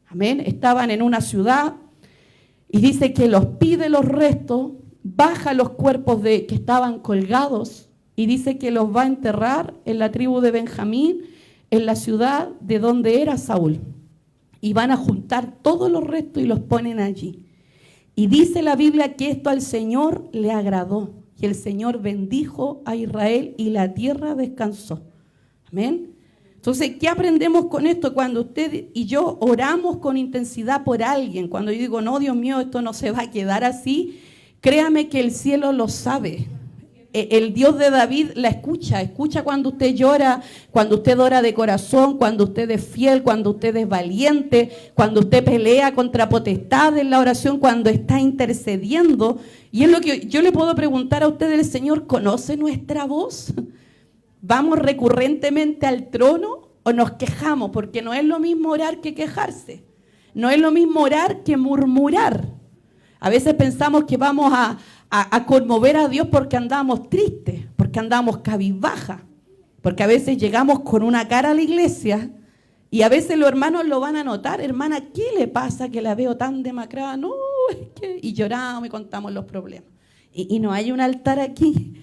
S1: Amén. Estaban en una ciudad y dice que los pide los restos, baja los cuerpos que estaban colgados y dice que los va a enterrar en la tribu de Benjamín, en la ciudad de donde era Saúl. Y van a juntar todos los restos y los ponen allí. Y dice la Biblia que esto al Señor le agradó. Y el Señor bendijo a Israel y la tierra descansó. Amén. Entonces, ¿qué aprendemos con esto? Cuando usted y yo oramos con intensidad por alguien, cuando yo digo, no, Dios mío, esto no se va a quedar así, créame que el cielo lo sabe. El Dios de David la escucha cuando usted llora, cuando usted ora de corazón, cuando usted es fiel, cuando usted es valiente, cuando usted pelea contra potestad en la oración, cuando está intercediendo. Y es lo que yo le puedo preguntar a usted, el Señor conoce nuestra voz. ¿Vamos recurrentemente al trono o nos quejamos? Porque no es lo mismo orar que quejarse. No es lo mismo orar que murmurar. A veces pensamos que vamos a conmover a Dios porque andamos tristes, porque andamos cabizbaja, porque a veces llegamos con una cara a la iglesia y a veces los hermanos lo van a notar. Hermana, ¿qué le pasa que la veo tan demacrada? No, es que... Y lloramos y contamos los problemas. Y no hay un altar aquí,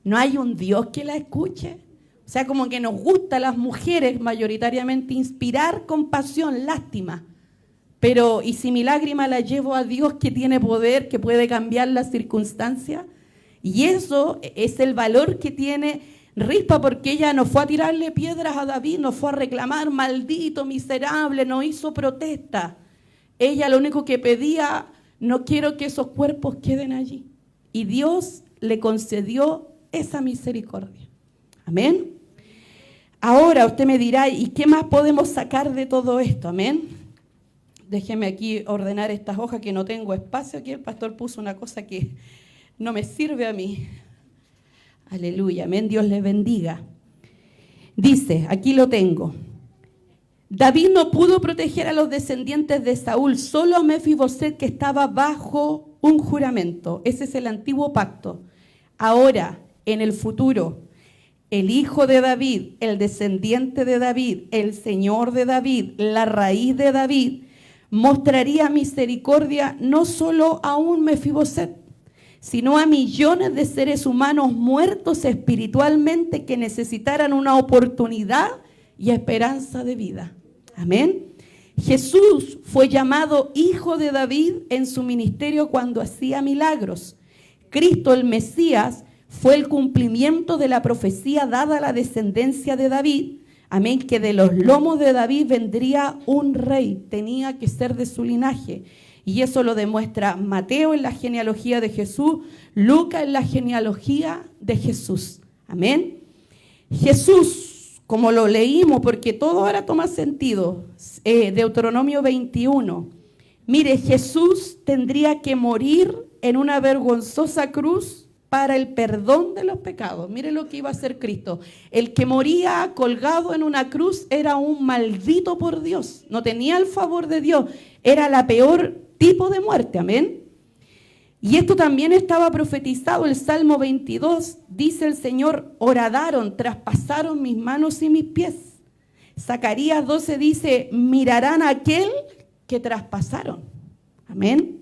S1: no hay un Dios que la escuche. O sea, como que nos gusta a las mujeres mayoritariamente inspirar compasión, lástima. Pero, ¿y si mi lágrima la llevo a Dios que tiene poder, que puede cambiar las circunstancias? Y eso es el valor que tiene Rispa, porque ella no fue a tirarle piedras a David, no fue a reclamar, maldito, miserable, no hizo protesta. Ella lo único que pedía, no quiero que esos cuerpos queden allí. Y Dios le concedió esa misericordia. Amén. Ahora usted me dirá, ¿y qué más podemos sacar de todo esto? Amén. Déjeme aquí ordenar estas hojas que no tengo espacio. Aquí el pastor puso una cosa que no me sirve a mí. Aleluya, amén, Dios les bendiga. Dice, aquí lo tengo. David no pudo proteger a los descendientes de Saúl, solo a Mefiboset, que estaba bajo un juramento. Ese es el antiguo pacto. Ahora, en el futuro, el hijo de David, el descendiente de David, el Señor de David, la raíz de David, mostraría misericordia no solo a un Mefiboset, sino a millones de seres humanos muertos espiritualmente que necesitaran una oportunidad y esperanza de vida. Amén. Jesús fue llamado hijo de David en su ministerio cuando hacía milagros. Cristo, el Mesías, fue el cumplimiento de la profecía dada a la descendencia de David. Amén, que de los lomos de David vendría un rey, tenía que ser de su linaje. Y eso lo demuestra Mateo en la genealogía de Jesús, Lucas en la genealogía de Jesús. Amén. Jesús, como lo leímos, porque todo ahora toma sentido, Deuteronomio 21. Mire, Jesús tendría que morir en una vergonzosa cruz para el perdón de los pecados. Mire lo que iba a hacer Cristo. El que moría colgado en una cruz era un maldito por Dios. No tenía el favor de Dios. Era la peor tipo de muerte. Amén. Y esto también estaba profetizado. El Salmo 22 dice el Señor, horadaron, traspasaron mis manos y mis pies. Zacarías 12 dice, mirarán a aquel que traspasaron. Amén.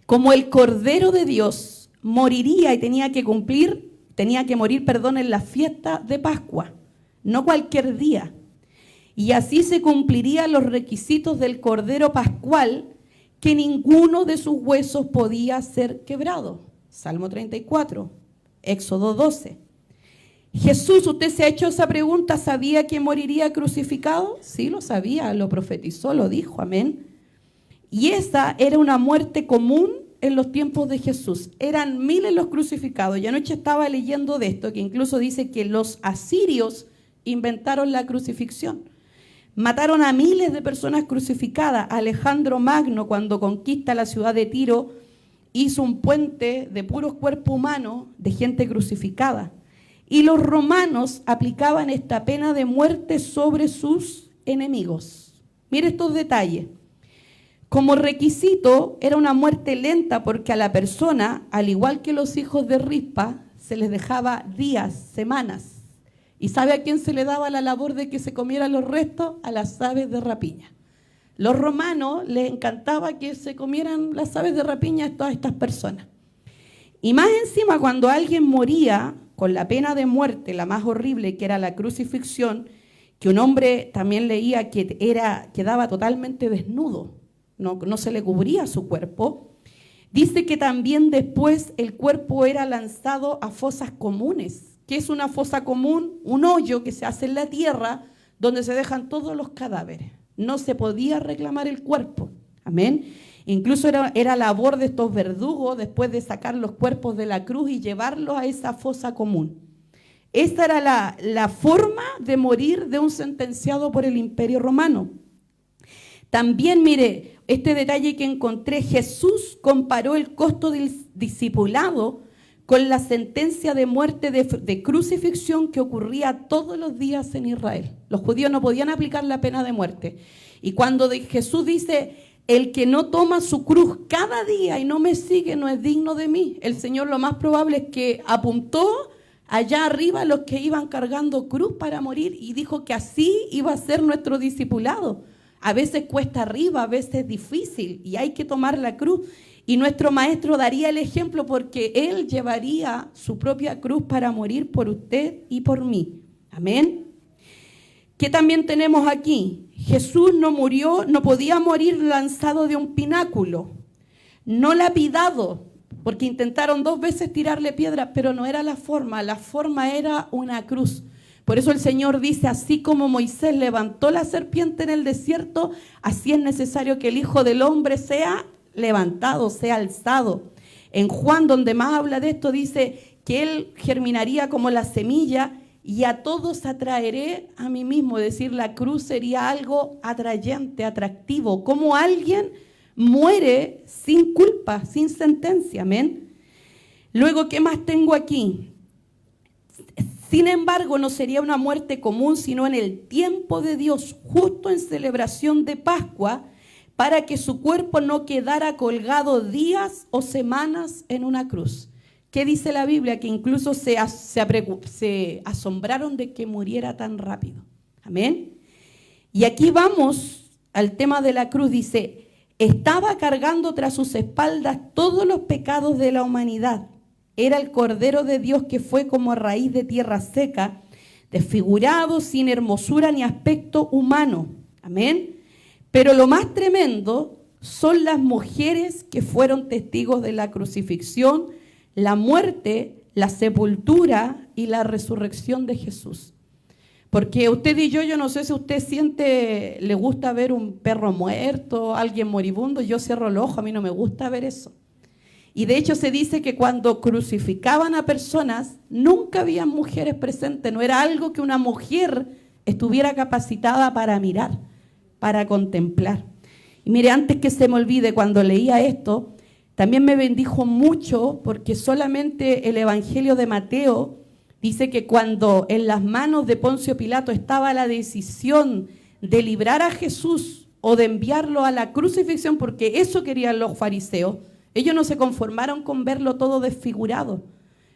S1: Como el Cordero de Dios moriría y tenía que morir, en la fiesta de Pascua, no cualquier día. Y así se cumplirían los requisitos del Cordero Pascual, que ninguno de sus huesos podía ser quebrado. Salmo 34, Éxodo 12. Jesús, usted se ha hecho esa pregunta, ¿sabía que moriría crucificado? Sí, lo sabía, lo profetizó, lo dijo, amén. Y esa era una muerte común en los tiempos de Jesús. Eran miles los crucificados. Y anoche estaba leyendo de esto, que incluso dice que los asirios inventaron la crucifixión. Mataron a miles de personas crucificadas. Alejandro Magno, cuando conquista la ciudad de Tiro, hizo un puente de puros cuerpos humanos de gente crucificada. Y los romanos aplicaban esta pena de muerte sobre sus enemigos. Mire estos detalles. Como requisito, era una muerte lenta porque a la persona, al igual que los hijos de Rispa, se les dejaba días, semanas. ¿Y sabe a quién se le daba la labor de que se comieran los restos? A las aves de rapiña. Los romanos les encantaba que se comieran las aves de rapiña a todas estas personas. Y más encima, cuando alguien moría con la pena de muerte, la más horrible, que era la crucifixión, que un hombre también leía que quedaba totalmente desnudo. No se le cubría su cuerpo. Dice que también después el cuerpo era lanzado a fosas comunes. ¿Qué es una fosa común? Un hoyo que se hace en la tierra donde se dejan todos los cadáveres. No se podía reclamar el cuerpo. Amén. Incluso era labor de estos verdugos después de sacar los cuerpos de la cruz y llevarlos a esa fosa común. Esta era la forma de morir de un sentenciado por el Imperio Romano. También, mire, este detalle que encontré, Jesús comparó el costo del discipulado con la sentencia de muerte de crucifixión que ocurría todos los días en Israel. Los judíos no podían aplicar la pena de muerte. Y cuando Jesús dice, el que no toma su cruz cada día y no me sigue no es digno de mí, el Señor lo más probable es que apuntó allá arriba a los que iban cargando cruz para morir y dijo que así iba a ser nuestro discipulado. A veces cuesta arriba, a veces es difícil y hay que tomar la cruz. Y nuestro maestro daría el ejemplo porque él llevaría su propia cruz para morir por usted y por mí. Amén. ¿Qué también tenemos aquí? Jesús no murió, no podía morir lanzado de un pináculo, no lapidado, porque intentaron 2 veces tirarle piedras, pero no era la forma era una cruz. Por eso el Señor dice, así como Moisés levantó la serpiente en el desierto, así es necesario que el Hijo del Hombre sea levantado, sea alzado. En Juan, donde más habla de esto, dice que Él germinaría como la semilla y a todos atraeré a mí mismo. Es decir, la cruz sería algo atrayente, atractivo, como alguien muere sin culpa, sin sentencia. Amén. Luego, ¿qué más tengo aquí? Sin embargo, no sería una muerte común, sino en el tiempo de Dios, justo en celebración de Pascua, para que su cuerpo no quedara colgado días o semanas en una cruz. ¿Qué dice la Biblia? Que incluso se asombraron de que muriera tan rápido. Amén. Y aquí vamos al tema de la cruz. Dice, estaba cargando tras sus espaldas todos los pecados de la humanidad. Era el Cordero de Dios que fue como raíz de tierra seca, desfigurado, sin hermosura ni aspecto humano. Amén. Pero lo más tremendo son las mujeres que fueron testigos de la crucifixión, la muerte, la sepultura y la resurrección de Jesús. Porque usted y yo no sé si usted siente, le gusta ver un perro muerto, alguien moribundo. Yo cierro el ojo, a mí no me gusta ver eso. Y de hecho se dice que cuando crucificaban a personas, nunca había mujeres presentes. No era algo que una mujer estuviera capacitada para mirar, para contemplar. Y mire, antes que se me olvide, cuando leía esto, también me bendijo mucho porque solamente el Evangelio de Mateo dice que cuando en las manos de Poncio Pilato estaba la decisión de librar a Jesús o de enviarlo a la crucifixión, porque eso querían los fariseos, ellos no se conformaron con verlo todo desfigurado.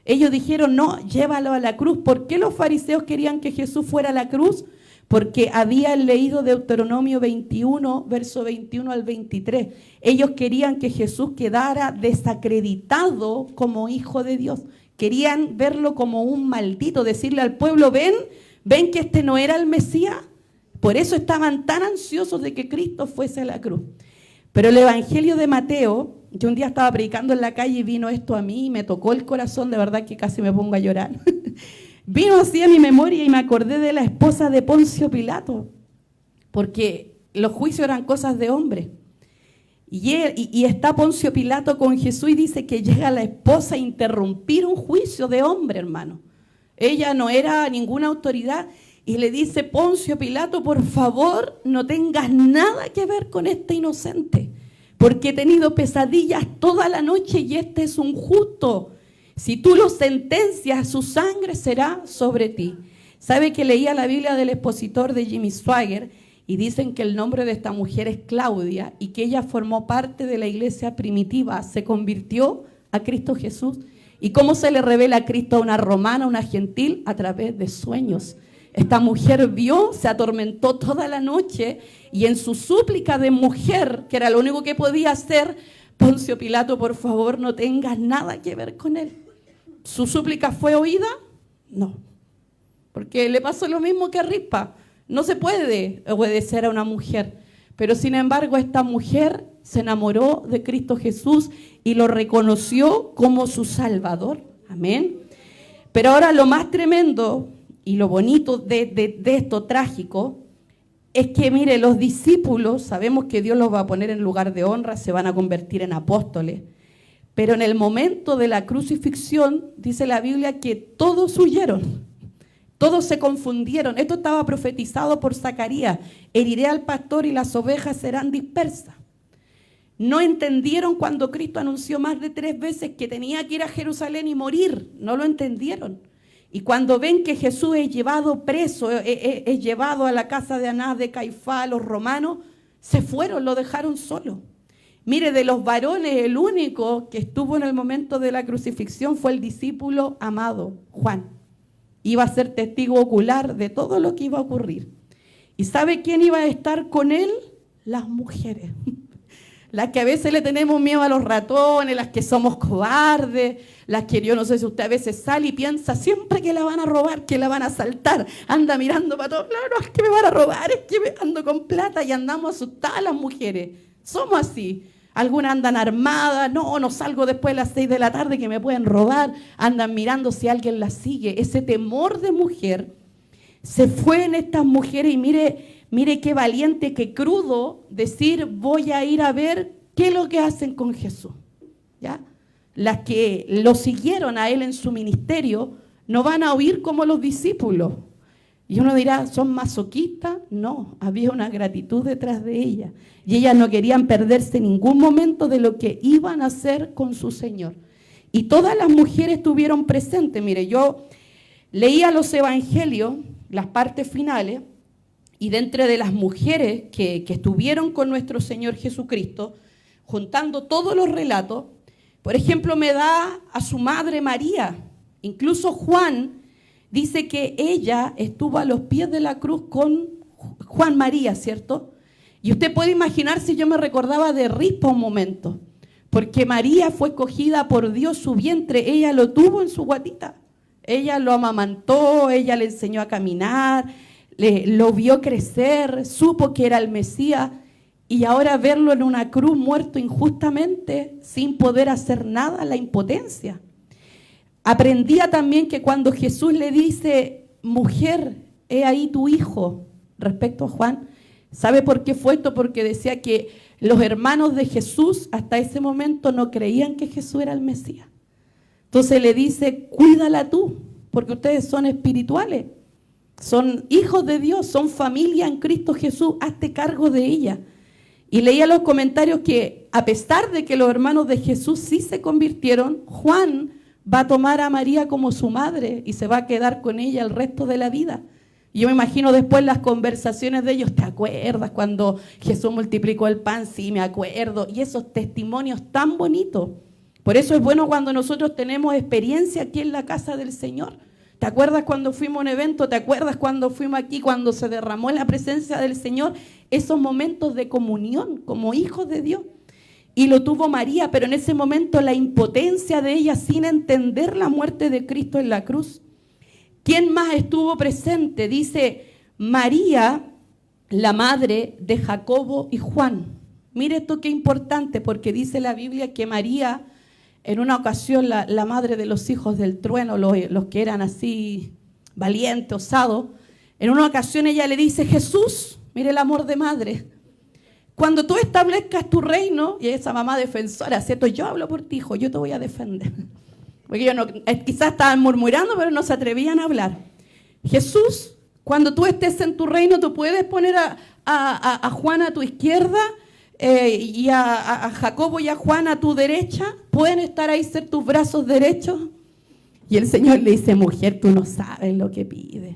S1: Ellos dijeron, no, llévalo a la cruz. ¿Por qué los fariseos querían que Jesús fuera a la cruz? Porque habían leído Deuteronomio 21, verso 21 al 23. Ellos querían que Jesús quedara desacreditado como hijo de Dios. Querían verlo como un maldito, decirle al pueblo, ven que este no era el Mesías. Por eso estaban tan ansiosos de que Cristo fuese a la cruz. Pero el Evangelio de Mateo, yo un día estaba predicando en la calle y vino esto a mí y me tocó el corazón, de verdad que casi me pongo a llorar. Vino así a mi memoria y me acordé de la esposa de Poncio Pilato, porque los juicios eran cosas de hombre. Y está Poncio Pilato con Jesús y dice que llega la esposa a interrumpir un juicio de hombre, hermano. Ella no era ninguna autoridad y le dice, Poncio Pilato, por favor, no tengas nada que ver con este inocente, porque he tenido pesadillas toda la noche y este es un justo. Si tú lo sentencias, su sangre será sobre ti. ¿Sabe que leía la Biblia del expositor de Jimmy Swaggart? Y dicen que el nombre de esta mujer es Claudia y que ella formó parte de la iglesia primitiva, se convirtió a Cristo Jesús. ¿Y cómo se le revela a Cristo a una romana, a una gentil? A través de sueños. Esta mujer vio, se atormentó toda la noche y en su súplica de mujer, que era lo único que podía hacer, Poncio Pilato, por favor, no tengas nada que ver con él. ¿Su súplica fue oída? No, porque le pasó lo mismo que a Rispa. No se puede obedecer a una mujer, pero sin embargo esta mujer se enamoró de Cristo Jesús y lo reconoció como su Salvador. Amén. Pero ahora lo más tremendo y lo bonito de esto trágico, es que, mire, los discípulos, sabemos que Dios los va a poner en lugar de honra, se van a convertir en apóstoles, pero en el momento de la crucifixión, dice la Biblia que todos huyeron, todos se confundieron. Esto estaba profetizado por Zacarías: heriré al pastor y las ovejas serán dispersas. No entendieron cuando Cristo anunció más de 3 veces que tenía que ir a Jerusalén y morir, no lo entendieron. Y cuando ven que Jesús es llevado preso, es llevado a la casa de Anás, de Caifás, los romanos, se fueron, lo dejaron solo. Mire, de los varones, el único que estuvo en el momento de la crucifixión fue el discípulo amado, Juan. Iba a ser testigo ocular de todo lo que iba a ocurrir. ¿Y sabe quién iba a estar con él? Las mujeres. Las que a veces le tenemos miedo a los ratones, las que somos cobardes, las que yo no sé si usted a veces sale y piensa siempre que la van a robar, que la van a asaltar. Anda mirando para todos lados, no, es que me van a robar, es que me ando con plata, y andamos asustadas las mujeres. Somos así. Algunas andan armadas, no salgo después de las 6 de la tarde que me pueden robar. Andan mirando si alguien las sigue. Ese temor de mujer se fue en estas mujeres y mire qué valiente, qué crudo decir: voy a ir a ver qué es lo que hacen con Jesús. ¿Ya? Las que lo siguieron a él en su ministerio no van a huir como los discípulos. Y uno dirá, ¿son masoquistas? No, había una gratitud detrás de ellas. Y ellas no querían perderse ningún momento de lo que iban a hacer con su Señor. Y todas las mujeres estuvieron presentes. Mire, yo leía los evangelios, las partes finales, y dentro de las mujeres que estuvieron con nuestro Señor Jesucristo, juntando todos los relatos, por ejemplo, me da a su madre María. Incluso Juan dice que ella estuvo a los pies de la cruz con Juan María, ¿cierto? Y usted puede imaginar si yo me recordaba de Rispa un momento, porque María fue escogida por Dios, su vientre, ella lo tuvo en su guatita. Ella lo amamantó, ella le enseñó a caminar, lo vio crecer, supo que era el Mesías, y ahora verlo en una cruz muerto injustamente, sin poder hacer nada, la impotencia. Aprendía también que cuando Jesús le dice: mujer, he ahí tu hijo, respecto a Juan, ¿sabe por qué fue esto? Porque decía que los hermanos de Jesús hasta ese momento no creían que Jesús era el Mesías. Entonces le dice: cuídala tú, porque ustedes son espirituales, son hijos de Dios, son familia en Cristo Jesús, hazte cargo de ella. Y leía los comentarios que, a pesar de que los hermanos de Jesús sí se convirtieron, Juan va a tomar a María como su madre y se va a quedar con ella el resto de la vida. Y yo me imagino después las conversaciones de ellos: ¿te acuerdas cuando Jesús multiplicó el pan? Sí, me acuerdo. Y esos testimonios tan bonitos. Por eso es bueno cuando nosotros tenemos experiencia aquí en la casa del Señor. ¿Te acuerdas cuando fuimos a un evento? ¿Te acuerdas cuando fuimos aquí, cuando se derramó la presencia del Señor? Esos momentos de comunión como hijos de Dios. Y lo tuvo María, pero en ese momento la impotencia de ella sin entender la muerte de Cristo en la cruz. ¿Quién más estuvo presente? Dice María, la madre de Jacobo y Juan. Mire esto qué importante, porque dice la Biblia que María, en una ocasión, la madre de los hijos del trueno, los que eran así valientes, osados, en una ocasión ella le dice: Jesús, mire el amor de madre, cuando tú establezcas tu reino, y esa mamá defensora, ¿cierto? Yo hablo por ti, hijo, yo te voy a defender. Porque ellos no, quizás estaban murmurando, pero no se atrevían a hablar. Jesús, cuando tú estés en tu reino, tú puedes poner a Juan a tu izquierda, y a Jacobo y a Juan a tu derecha. ¿Pueden estar ahí, ser tus brazos derechos? Y el Señor le dice: mujer, tú no sabes lo que pides.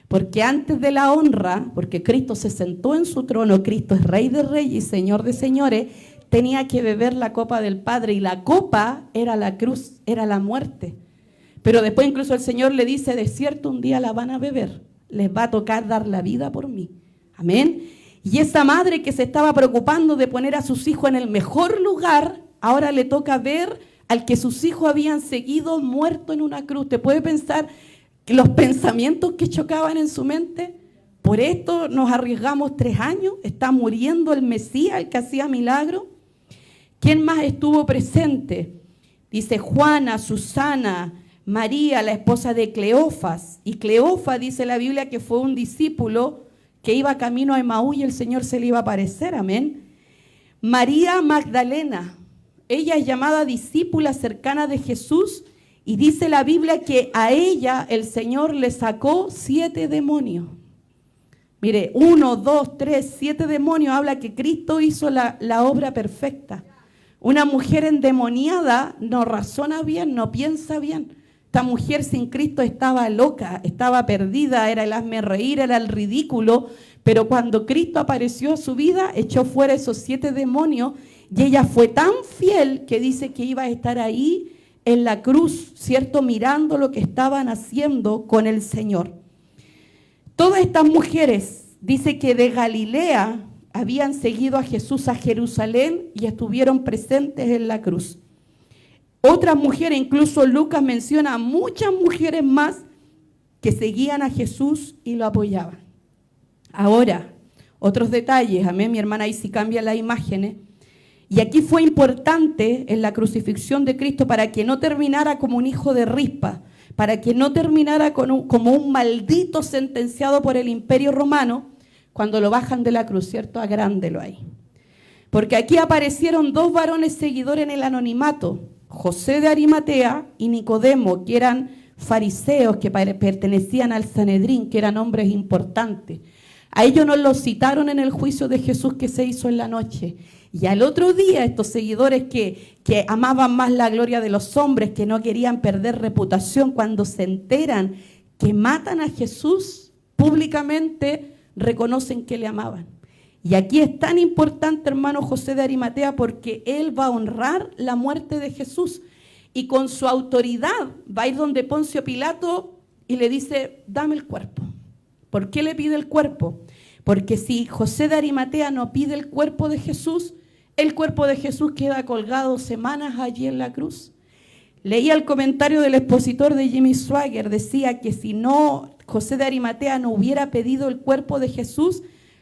S1: Porque antes de la honra, porque Cristo se sentó en su trono, Cristo es Rey de Reyes y Señor de Señores, tenía que beber la copa del Padre, y la copa era la cruz, era la muerte. Pero después incluso el Señor le dice: de cierto un día la van a beber, les va a tocar dar la vida por mí. Amén. Y esa madre que se estaba preocupando de poner a sus hijos en el mejor lugar, ahora le toca ver al que sus hijos habían seguido muerto en una cruz. ¿Te puede pensar que los pensamientos que chocaban en su mente? Por esto nos arriesgamos 3 años, está muriendo el Mesías, el que hacía milagros. ¿Quién más estuvo presente? Dice Juana, Susana, María, la esposa de Cleofas. Y Cleofas dice la Biblia que fue un discípulo que iba camino a Emaú y el Señor se le iba a aparecer, amén. María Magdalena, ella es llamada discípula cercana de Jesús y dice la Biblia que a ella el Señor le sacó 7 demonios. Mire, 1, 2, 3, 7 demonios, habla que Cristo hizo la obra perfecta. Una mujer endemoniada no razona bien, no piensa bien. Esta mujer sin Cristo estaba loca, estaba perdida, era el hazme reír, era el ridículo, pero cuando Cristo apareció a su vida, echó fuera esos 7 demonios y ella fue tan fiel que dice que iba a estar ahí en la cruz, ¿cierto? Mirando lo que estaban haciendo con el Señor. Todas estas mujeres, dice que de Galilea habían seguido a Jesús a Jerusalén y estuvieron presentes en la cruz. Otras mujeres, incluso Lucas menciona a muchas mujeres más que seguían a Jesús y lo apoyaban. Ahora, otros detalles, amén, mi hermana ahí sí cambia las imágenes. Y aquí fue importante en la crucifixión de Cristo para que no terminara como un hijo de rispa, para que no terminara como un maldito sentenciado por el Imperio Romano, cuando lo bajan de la cruz, ¿cierto? Agrándelo ahí. Porque aquí aparecieron 2 varones seguidores en el anonimato, José de Arimatea y Nicodemo, que eran fariseos que pertenecían al Sanedrín, que eran hombres importantes. A ellos nos los citaron en el juicio de Jesús que se hizo en la noche. Y al otro día estos seguidores que amaban más la gloria de los hombres, que no querían perder reputación, cuando se enteran que matan a Jesús, públicamente reconocen que le amaban. Y aquí es tan importante, hermano José de Arimatea, porque él va a honrar la muerte de Jesús. Y con su autoridad va a ir donde Poncio Pilato y le dice, dame el cuerpo. ¿Por qué le pide el cuerpo? Porque si José de Arimatea no pide el cuerpo de Jesús, el cuerpo de Jesús queda colgado semanas allí en la cruz. Leía el comentario del expositor de Jimmy Swaggart, decía que si no, José de Arimatea no hubiera pedido el cuerpo de Jesús,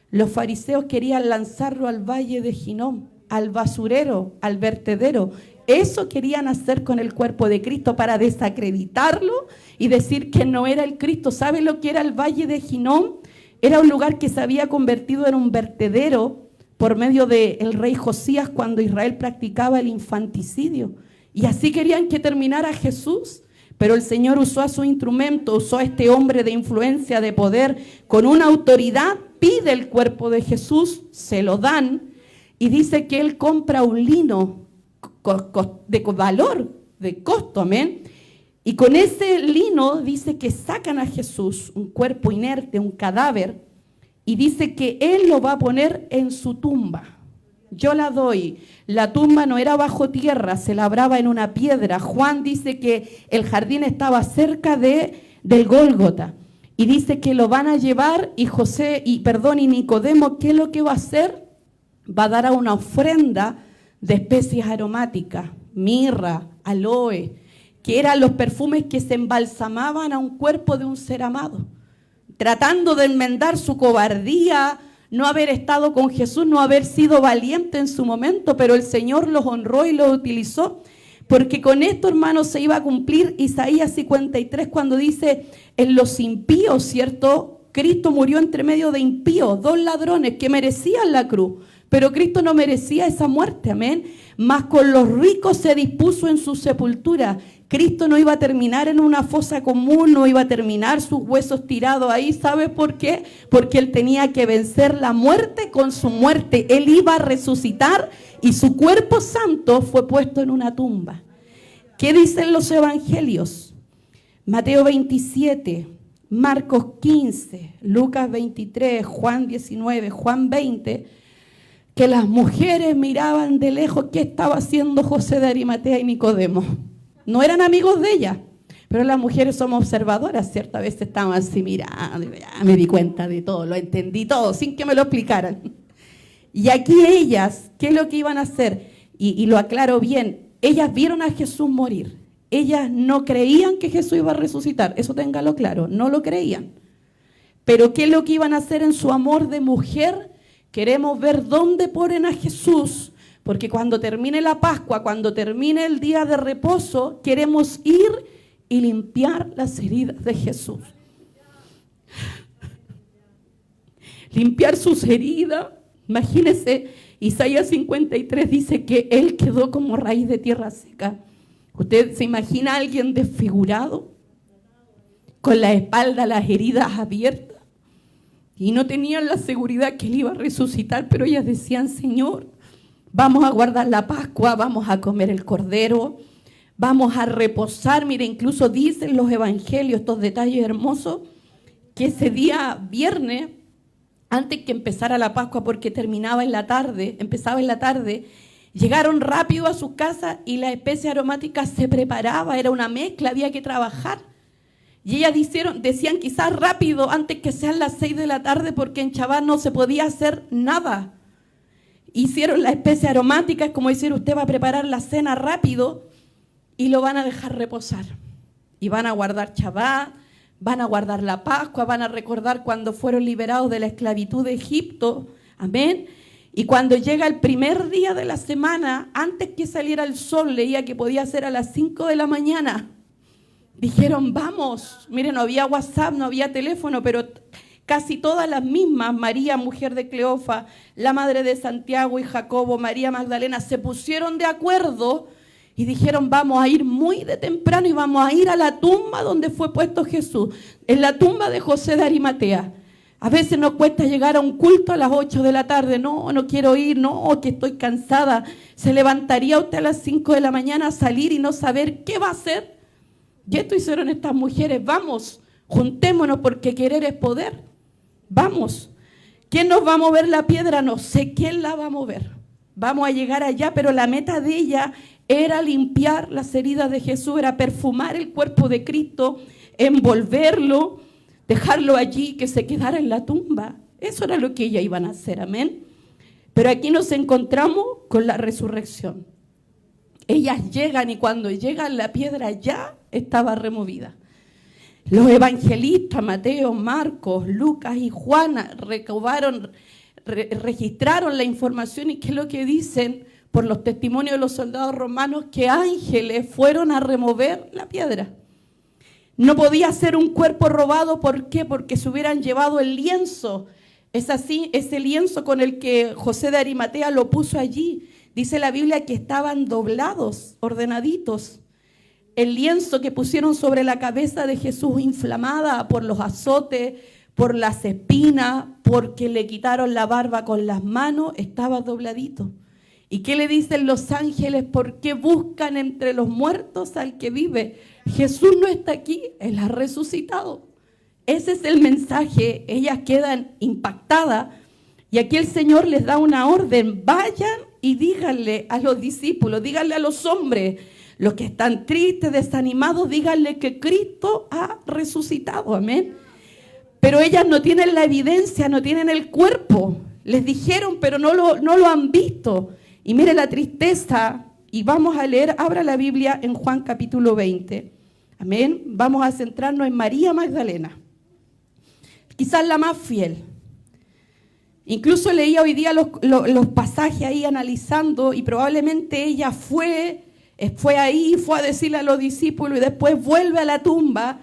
S1: los fariseos querían lanzarlo al valle de Ginón, al basurero, al vertedero. Eso querían hacer con el cuerpo de Cristo para desacreditarlo y decir que no era el Cristo. ¿Sabe lo que era el valle de Ginón? Era un lugar que se había convertido en un vertedero por medio del rey Josías cuando Israel practicaba el infanticidio. Y así querían que terminara Jesús. Pero el Señor usó a su instrumento, usó a este hombre de influencia, de poder, con una autoridad, pide el cuerpo de Jesús, se lo dan, y dice que él compra un lino de valor, de costo, amén. Y con ese lino dice que sacan a Jesús, un cuerpo inerte, un cadáver, y dice que él lo va a poner en su tumba. Yo la doy. La tumba no era bajo tierra, se labraba en una piedra. Juan dice que el jardín estaba cerca del Gólgota. Y dice que lo van a llevar y Nicodemo, ¿qué es lo que va a hacer? Va a dar a una ofrenda de especies aromáticas, mirra, aloe, que eran los perfumes que se embalsamaban a un cuerpo de un ser amado, tratando de enmendar su cobardía, no haber estado con Jesús, no haber sido valiente en su momento, pero el Señor los honró y los utilizó, porque con esto, hermanos, se iba a cumplir Isaías 53 cuando dice, en los impíos, ¿cierto? Cristo murió entre medio de impíos, 2 ladrones que merecían la cruz, pero Cristo no merecía esa muerte, amén. Mas con los ricos se dispuso en su sepultura. Cristo no iba a terminar en una fosa común, no iba a terminar sus huesos tirados ahí. ¿Sabe por qué? Porque Él tenía que vencer la muerte con su muerte. Él iba a resucitar y su cuerpo santo fue puesto en una tumba. ¿Qué dicen los evangelios? Mateo 27, Marcos 15, Lucas 23, Juan 19, Juan 20, que las mujeres miraban de lejos qué estaba haciendo José de Arimatea y Nicodemo. No eran amigos de ella, pero las mujeres somos observadoras, ¿cierto? A veces estaban así mirando, ya me di cuenta de todo, lo entendí todo, sin que me lo explicaran. Y aquí ellas, ¿qué es lo que iban a hacer? Y lo aclaro bien, ellas vieron a Jesús morir. Ellas no creían que Jesús iba a resucitar, eso téngalo claro, no lo creían. Pero ¿qué es lo que iban a hacer en su amor de mujer? Queremos ver dónde ponen a Jesús, porque cuando termine la Pascua, cuando termine el día de reposo, queremos ir y limpiar las heridas de Jesús. Limpiar sus heridas. Imagínense, Isaías 53 dice que él quedó como raíz de tierra seca. ¿Usted se imagina a alguien desfigurado? Con la espalda, las heridas abiertas. Y no tenían la seguridad que él iba a resucitar, pero ellas decían, Señor, vamos a guardar la Pascua, vamos a comer el cordero, vamos a reposar. Mire, incluso dicen los evangelios, estos detalles hermosos, que ese día viernes, antes que empezara la Pascua, porque empezaba en la tarde, llegaron rápido a sus casas y la especie aromática se preparaba, era una mezcla, había que trabajar. Y ellas decían quizás rápido, antes que sean las 6 de la tarde, porque en Shabbat no se podía hacer nada. Hicieron la especie aromática, es como decir, usted va a preparar la cena rápido y lo van a dejar reposar. Y van a guardar Shabbat, van a guardar la Pascua, van a recordar cuando fueron liberados de la esclavitud de Egipto. Amén. Y cuando llega el primer día de la semana, antes que saliera el sol, leía que podía ser a las 5 de la mañana. Dijeron, vamos. Miren, no había WhatsApp, no había teléfono, pero casi todas las mismas, María, mujer de Cleofa, la madre de Santiago y Jacobo, María Magdalena, se pusieron de acuerdo y dijeron, vamos a ir muy de temprano y vamos a ir a la tumba donde fue puesto Jesús, en la tumba de José de Arimatea. A veces nos cuesta llegar a un culto a las 8 de la tarde. No quiero ir, no, que estoy cansada. ¿Se levantaría usted a las 5 de la mañana a salir y no saber qué va a hacer? Y esto hicieron estas mujeres. Vamos, juntémonos porque querer es poder. Vamos. ¿Quién nos va a mover la piedra? No sé quién la va a mover. Vamos a llegar allá, pero la meta de ella era limpiar las heridas de Jesús, era perfumar el cuerpo de Cristo, envolverlo, dejarlo allí, que se quedara en la tumba. Eso era lo que ellas iban a hacer, amén. Pero aquí nos encontramos con la resurrección. Ellas llegan y cuando llegan la piedra ya estaba removida. Los evangelistas, Mateo, Marcos, Lucas y Juana, registraron la información y qué es lo que dicen por los testimonios de los soldados romanos, que ángeles fueron a remover la piedra. No podía ser un cuerpo robado, ¿por qué? Porque se hubieran llevado el lienzo. Es así, ese lienzo con el que José de Arimatea lo puso allí. Dice la Biblia que estaban doblados, ordenaditos. El lienzo que pusieron sobre la cabeza de Jesús, inflamada por los azotes, por las espinas, porque le quitaron la barba con las manos, estaba dobladito. ¿Y qué le dicen los ángeles? ¿Por qué buscan entre los muertos al que vive? Jesús no está aquí, Él ha resucitado. Ese es el mensaje. Ellas quedan impactadas y aquí el Señor les da una orden. Vayan y díganle a los discípulos, díganle a los hombres, los que están tristes, desanimados, díganle que Cristo ha resucitado. Amén. Pero ellas no tienen la evidencia, no tienen el cuerpo. Les dijeron, pero no lo han visto. Y mire la tristeza, y vamos a leer, abra la Biblia en Juan capítulo 20. Amén. Vamos a centrarnos en María Magdalena. Quizás la más fiel. Incluso leía hoy día los pasajes ahí analizando, y probablemente ella fue ahí, fue a decirle a los discípulos y después vuelve a la tumba.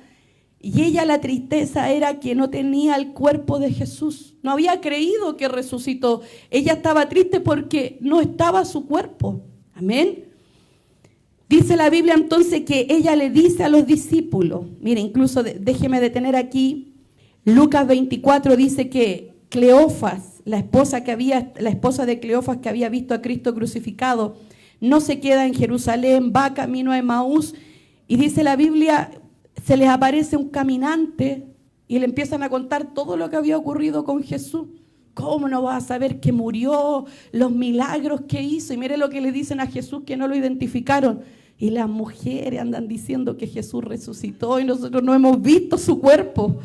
S1: Y ella, la tristeza era que no tenía el cuerpo de Jesús. No había creído que resucitó. Ella estaba triste porque no estaba su cuerpo. Amén. Dice la Biblia entonces que ella le dice a los discípulos, mire, incluso déjeme detener aquí, Lucas 24 dice que Cleofas, la esposa de Cleofas que había visto a Cristo crucificado, no se queda en Jerusalén, va camino a Emaús, y dice la Biblia, se les aparece un caminante y le empiezan a contar todo lo que había ocurrido con Jesús. ¿Cómo no vas a saber que murió, los milagros que hizo? Y mire lo que le dicen a Jesús, que no lo identificaron. Y las mujeres andan diciendo que Jesús resucitó y nosotros no hemos visto su cuerpo.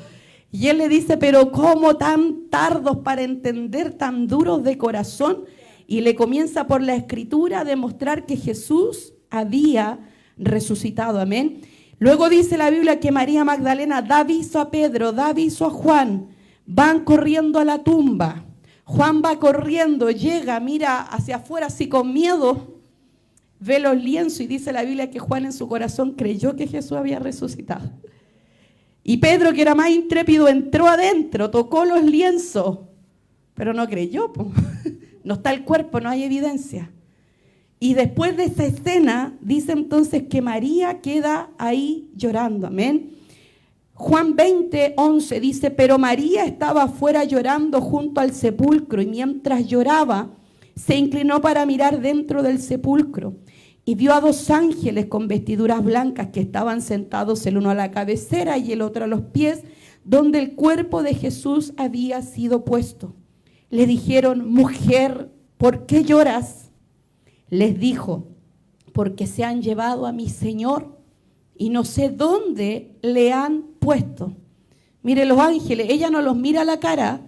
S1: Y él le dice, pero ¿cómo tan tardos para entender, tan duros de corazón? Y le comienza por la Escritura a demostrar que Jesús había resucitado. Amén. Luego dice la Biblia que María Magdalena da aviso a Pedro, da aviso a Juan. Van corriendo a la tumba. Juan va corriendo, llega, mira hacia afuera así con miedo. ve los lienzos y dice la Biblia que Juan en su corazón creyó que Jesús había resucitado. Y Pedro, que era más intrépido, entró adentro, tocó los lienzos, pero no creyó, po. No está el cuerpo, no hay evidencia. Y después de esa escena, dice entonces que María queda ahí llorando, amén. Juan 20:11 dice, pero María estaba afuera llorando junto al sepulcro y mientras lloraba, se inclinó para mirar dentro del sepulcro y vio a 2 ángeles con vestiduras blancas que estaban sentados el uno a la cabecera y el otro a los pies, donde el cuerpo de Jesús había sido puesto. Le dijeron, mujer, ¿por qué lloras? Les dijo, porque se han llevado a mi Señor y no sé dónde le han puesto. Mire, los ángeles, ella no los mira a la cara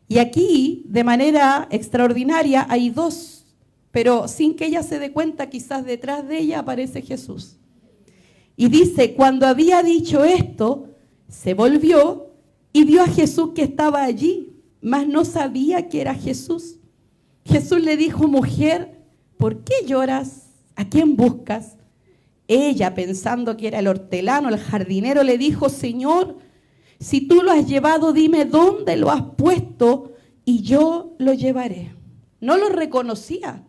S1: y aquí, de manera extraordinaria, hay 2, pero sin que ella se dé cuenta, quizás detrás de ella aparece Jesús. Y dice, cuando había dicho esto, se volvió y vio a Jesús que estaba allí, mas no sabía que era Jesús. Jesús le dijo, mujer, ¿por qué lloras? ¿A quién buscas? Ella, pensando que era el hortelano, el jardinero, le dijo, Señor, si tú lo has llevado, dime dónde lo has puesto y yo lo llevaré. No lo reconocía.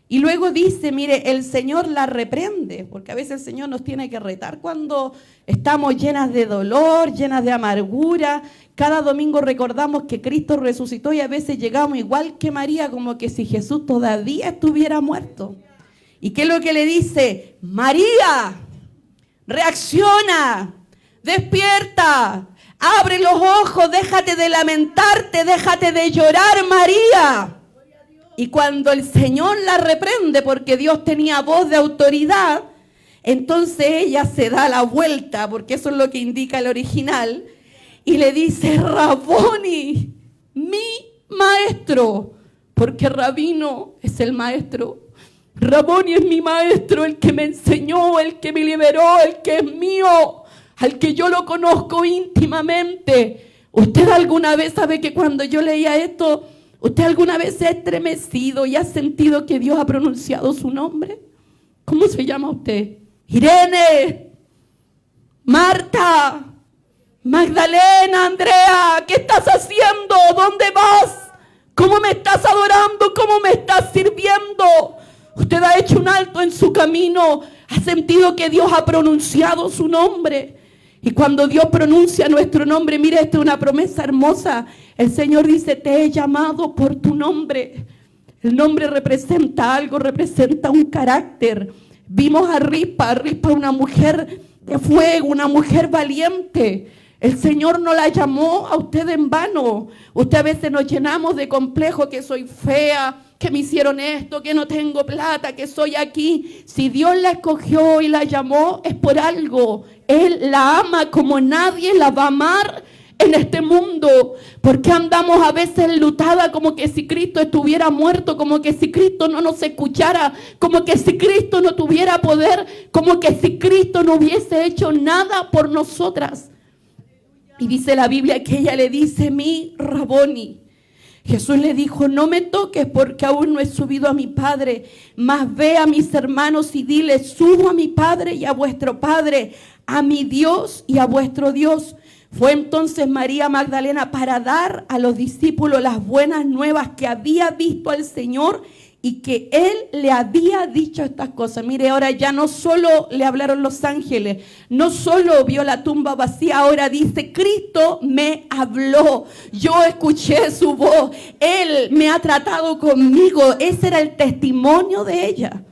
S1: Y luego dice, mire, el Señor la reprende, porque a veces el Señor nos tiene que retar cuando estamos llenas de dolor, llenas de amargura. Cada domingo recordamos que Cristo resucitó y a veces llegamos igual que María, como que si Jesús todavía estuviera muerto. ¿Y qué es lo que le dice? María, reacciona, despierta, abre los ojos, déjate de lamentarte, déjate de llorar, María. Y cuando el Señor la reprende, porque Dios tenía voz de autoridad, entonces ella se da la vuelta, porque eso es lo que indica el original, y le dice, Raboni, mi maestro, porque Rabino es el maestro. Raboni es mi maestro, el que me enseñó, el que me liberó, el que es mío, al que yo lo conozco íntimamente. ¿Usted alguna vez sabe que cuando yo leía esto, usted alguna vez se ha estremecido y ha sentido que Dios ha pronunciado su nombre? ¿Cómo se llama usted? Irene, Marta, Magdalena, Andrea, ¿qué estás haciendo? ¿Dónde vas? ¿Cómo me estás adorando? ¿Cómo me estás sirviendo? Usted ha hecho un alto en su camino, ha sentido que Dios ha pronunciado su nombre. Y cuando Dios pronuncia nuestro nombre, mire, esta es una promesa hermosa. El Señor dice, te he llamado por tu nombre. El nombre representa algo, representa un carácter. Vimos a Rispa una mujer de fuego, una mujer valiente. El Señor no la llamó a usted en vano. Usted a veces nos llenamos de complejo, que soy fea, que me hicieron esto, que no tengo plata, que soy aquí. Si Dios la escogió y la llamó, es por algo. Él la ama como nadie la va a amar en este mundo. Porque andamos a veces enlutada como que si Cristo estuviera muerto, como que si Cristo no nos escuchara, como que si Cristo no tuviera poder, como que si Cristo no hubiese hecho nada por nosotras. Y dice la Biblia que ella le dice, mi Raboni. Jesús le dijo, no me toques porque aún no he subido a mi Padre, mas ve a mis hermanos y dile, subo a mi Padre y a vuestro Padre, a mi Dios y a vuestro Dios. Fue entonces María Magdalena para dar a los discípulos las buenas nuevas que había visto al Señor y que Él le había dicho estas cosas. Mire, ahora ya no solo le hablaron los ángeles, no solo vio la tumba vacía, ahora dice, Cristo me habló, yo escuché su voz, Él me ha tratado conmigo. Ese era el testimonio de ella.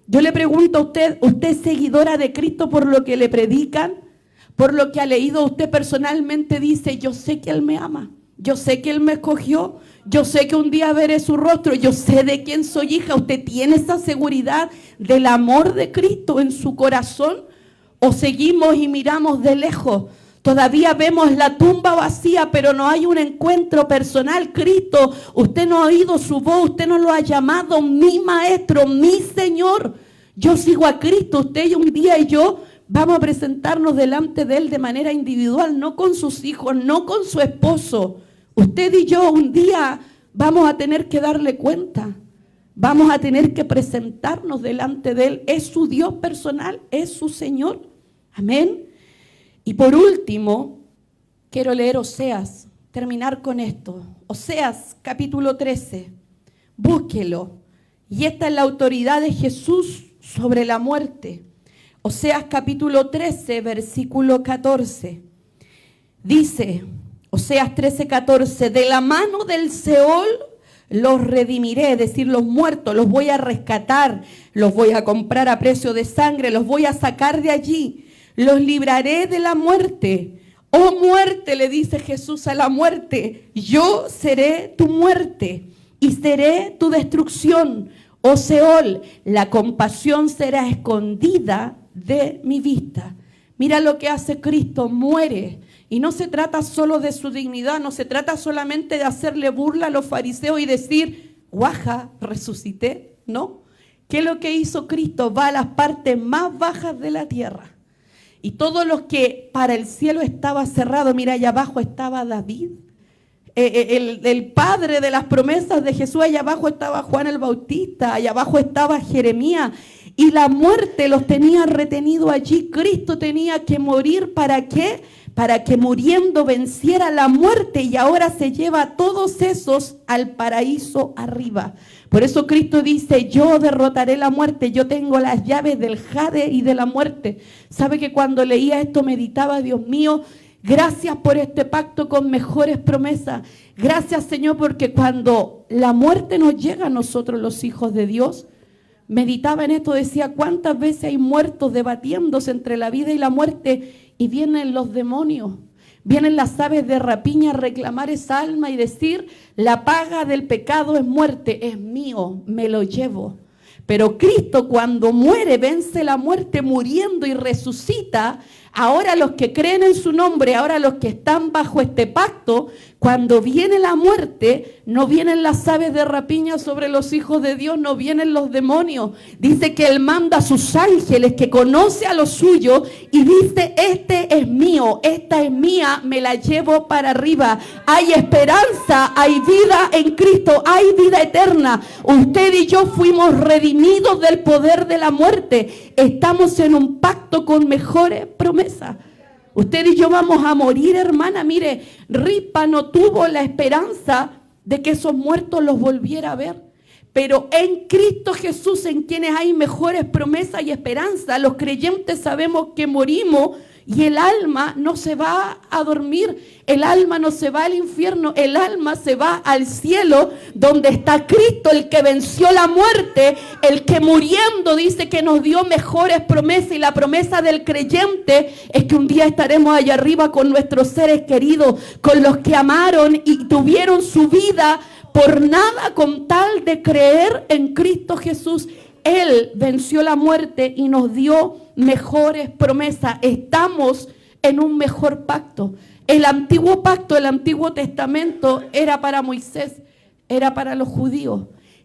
S1: Yo le pregunto a usted, ¿usted es seguidora de Cristo por lo que le predican? Por lo que ha leído, usted personalmente dice, yo sé que Él me ama, yo sé que Él me escogió, yo sé que un día veré su rostro, yo sé de quién soy hija. ¿Usted tiene esa seguridad del amor de Cristo en su corazón? ¿O seguimos y miramos de lejos? Todavía vemos la tumba vacía, pero no hay un encuentro personal. Cristo, usted no ha oído su voz, usted no lo ha llamado mi maestro, mi Señor. Yo sigo a Cristo, usted un día y yo vamos a presentarnos delante de Él de manera individual, no con sus hijos, no con su esposo. Usted y yo un día vamos a tener que darle cuenta. Vamos a tener que presentarnos delante de Él. Es su Dios personal, es su Señor. Amén. Y por último, quiero leer Oseas, terminar con esto. Oseas, capítulo 13. Búsquelo. Y esta es la autoridad de Jesús sobre la muerte. Oseas, capítulo 13, versículo 14. Dice, Oseas 13, 14, de la mano del Seol los redimiré, es decir, los muertos, los voy a rescatar, los voy a comprar a precio de sangre, los voy a sacar de allí, los libraré de la muerte. Oh muerte, le dice Jesús a la muerte, yo seré tu muerte y seré tu destrucción. Oh Seol, la compasión será escondida de mi vista. Mira lo que hace Cristo, muere. Y no se trata solo de su dignidad, no se trata solamente de hacerle burla a los fariseos y decir, guaja, resucité. No. ¿Qué es lo que hizo Cristo? Va a las partes más bajas de la tierra. Y todos los que para el cielo estaba cerrado, mira, allá abajo estaba David, el padre de las promesas de Jesús, allá abajo estaba Juan el Bautista, allá abajo estaba Jeremías. Y la muerte los tenía retenido allí. Cristo tenía que morir, ¿para qué? Para que muriendo venciera la muerte y ahora se lleva a todos esos al paraíso arriba. Por eso Cristo dice, yo derrotaré la muerte, yo tengo las llaves del Hades y de la muerte. ¿Sabe que cuando leía esto meditaba, Dios mío, gracias por este pacto con mejores promesas? Gracias, Señor, porque cuando la muerte nos llega a nosotros los hijos de Dios, meditaba en esto, decía, ¿cuántas veces hay muertos debatiéndose entre la vida y la muerte? Y vienen los demonios, vienen las aves de rapiña a reclamar esa alma y decir, la paga del pecado es muerte, es mío, me lo llevo. Pero Cristo cuando muere, vence la muerte muriendo y resucita. Ahora los que creen en su nombre, ahora los que están bajo este pacto, cuando viene la muerte, no vienen las aves de rapiña sobre los hijos de Dios, no vienen los demonios. Dice que Él manda a sus ángeles, que conoce a los suyos y dice, este es mío, esta es mía, me la llevo para arriba. Hay esperanza, hay vida en Cristo, hay vida eterna. Usted y yo fuimos redimidos del poder de la muerte. Estamos en un pacto con mejores promesas. Usted y yo vamos a morir, hermana. Mire, Ripa no tuvo la esperanza de que esos muertos los volviera a ver. Pero en Cristo Jesús, en quienes hay mejores promesas y esperanza, los creyentes sabemos que morimos y el alma no se va a dormir. El alma no se va al infierno, el alma se va al cielo donde está Cristo, el que venció la muerte, el que muriendo dice que nos dio mejores promesas, y la promesa del creyente es que un día estaremos allá arriba con nuestros seres queridos, con los que amaron y tuvieron su vida por nada con tal de creer en Cristo Jesús. Él venció la muerte y nos dio mejores promesas. Estamos en un mejor pacto. El antiguo pacto, el Antiguo Testamento era para Moisés, era para los judíos.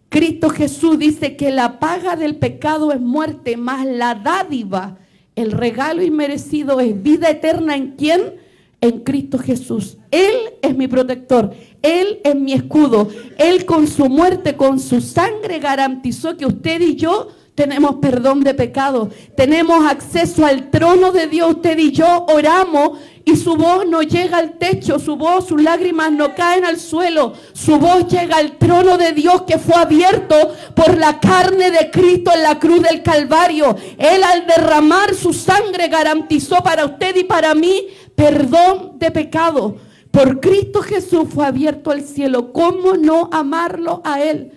S1: Cristo Jesús dice que la paga del pecado es muerte, mas la dádiva, el regalo inmerecido es vida eterna. ¿En quién? En Cristo Jesús. Él es mi protector, Él es mi escudo. Él con su muerte, con su sangre garantizó que usted y yo tenemos perdón de pecado, tenemos acceso al trono de Dios. Usted y yo oramos y su voz no llega al techo, su voz, sus lágrimas no caen al suelo, su voz llega al trono de Dios que fue abierto por la carne de Cristo en la cruz del Calvario. Él al derramar su sangre garantizó para usted y para mí perdón de pecado. Por Cristo Jesús fue abierto el cielo. ¿Cómo no amarlo a Él?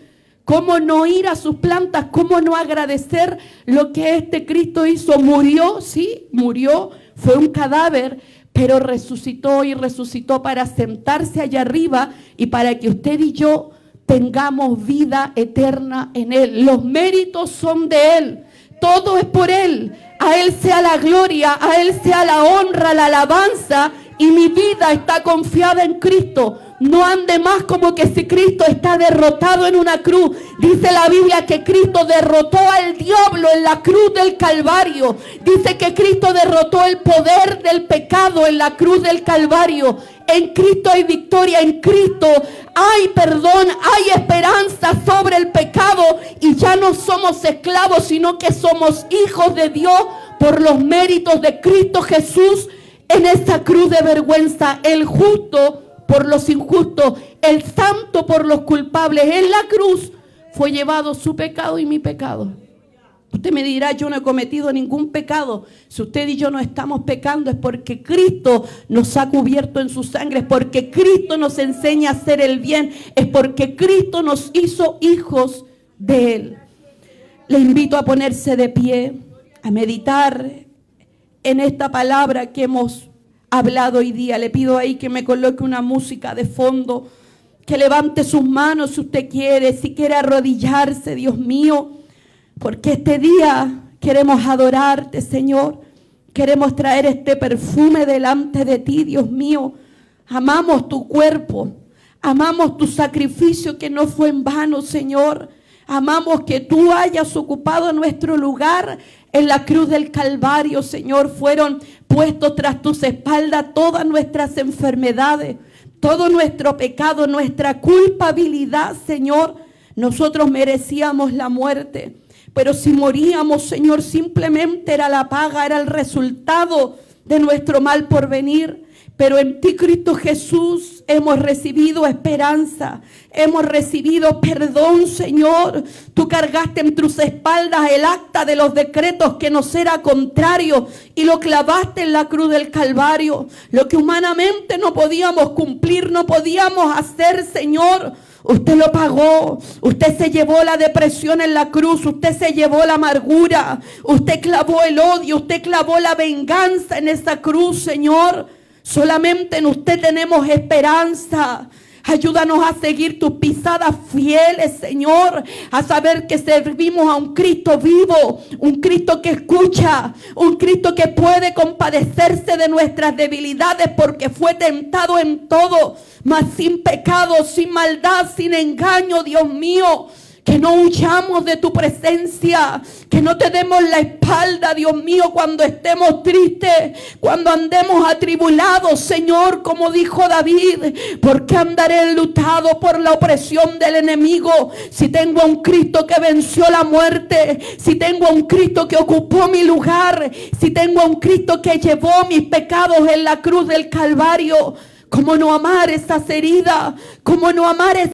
S1: ¿Cómo no ir a sus plantas? ¿Cómo no agradecer lo que este Cristo hizo? Murió, sí, murió, fue un cadáver, pero resucitó y resucitó para sentarse allá arriba y para que usted y yo tengamos vida eterna en Él. Los méritos son de Él, todo es por Él. A Él sea la gloria, a Él sea la honra, la alabanza, y mi vida está confiada en Cristo. No ande más como que si Cristo está derrotado en una cruz. Dice la Biblia que Cristo derrotó al diablo en la cruz del Calvario. Dice que Cristo derrotó el poder del pecado en la cruz del Calvario. En Cristo hay victoria, en Cristo hay perdón, hay esperanza sobre el pecado. Y ya no somos esclavos, sino que somos hijos de Dios por los méritos de Cristo Jesús en esa cruz de vergüenza. El justo por los injustos, el santo por los culpables. En la cruz fue llevado su pecado y mi pecado. Usted me dirá, yo no he cometido ningún pecado. Si usted y yo no estamos pecando es porque Cristo nos ha cubierto en su sangre, es porque Cristo nos enseña a hacer el bien, es porque Cristo nos hizo hijos de Él. Le invito a ponerse de pie, a meditar en esta palabra que hemos hablado hoy día. Le pido ahí que me coloque una música de fondo, que levante sus manos si usted quiere, si quiere arrodillarse, Dios mío, porque este día queremos adorarte, Señor. Queremos traer este perfume delante de ti, Dios mío. Amamos tu cuerpo, amamos tu sacrificio que no fue en vano, Señor. Amamos que tú hayas ocupado nuestro lugar en la cruz del Calvario, Señor. Fueron puestos tras tus espaldas todas nuestras enfermedades, todo nuestro pecado, nuestra culpabilidad, Señor. Nosotros merecíamos la muerte, pero si moríamos, Señor, simplemente era la paga, era el resultado de nuestro mal porvenir. Pero en ti, Cristo Jesús, hemos recibido esperanza, hemos recibido perdón, Señor. Tú cargaste en tus espaldas el acta de los decretos que nos era contrario y lo clavaste en la cruz del Calvario. Lo que humanamente no podíamos cumplir, no podíamos hacer, Señor, usted lo pagó. Usted se llevó la depresión en la cruz. Usted se llevó la amargura. Usted clavó el odio. Usted clavó la venganza en esa cruz, Señor. Solamente en usted tenemos esperanza. Ayúdanos a seguir tus pisadas fieles, Señor. A saber que servimos a un Cristo vivo. Un Cristo que escucha. Un Cristo que puede compadecerse de nuestras debilidades porque fue tentado en todo, mas sin pecado, sin maldad, sin engaño, Dios mío. Que no huyamos de tu presencia, que no te demos la espalda, Dios mío, cuando estemos tristes, cuando andemos atribulados, Señor, como dijo David. Porque andaré enlutado por la opresión del enemigo, si tengo a un Cristo que venció la muerte, si tengo a un Cristo que ocupó mi lugar, si tengo a un Cristo que llevó mis pecados en la cruz del Calvario. ¿Cómo no amar esas heridas? ¿Cómo no amar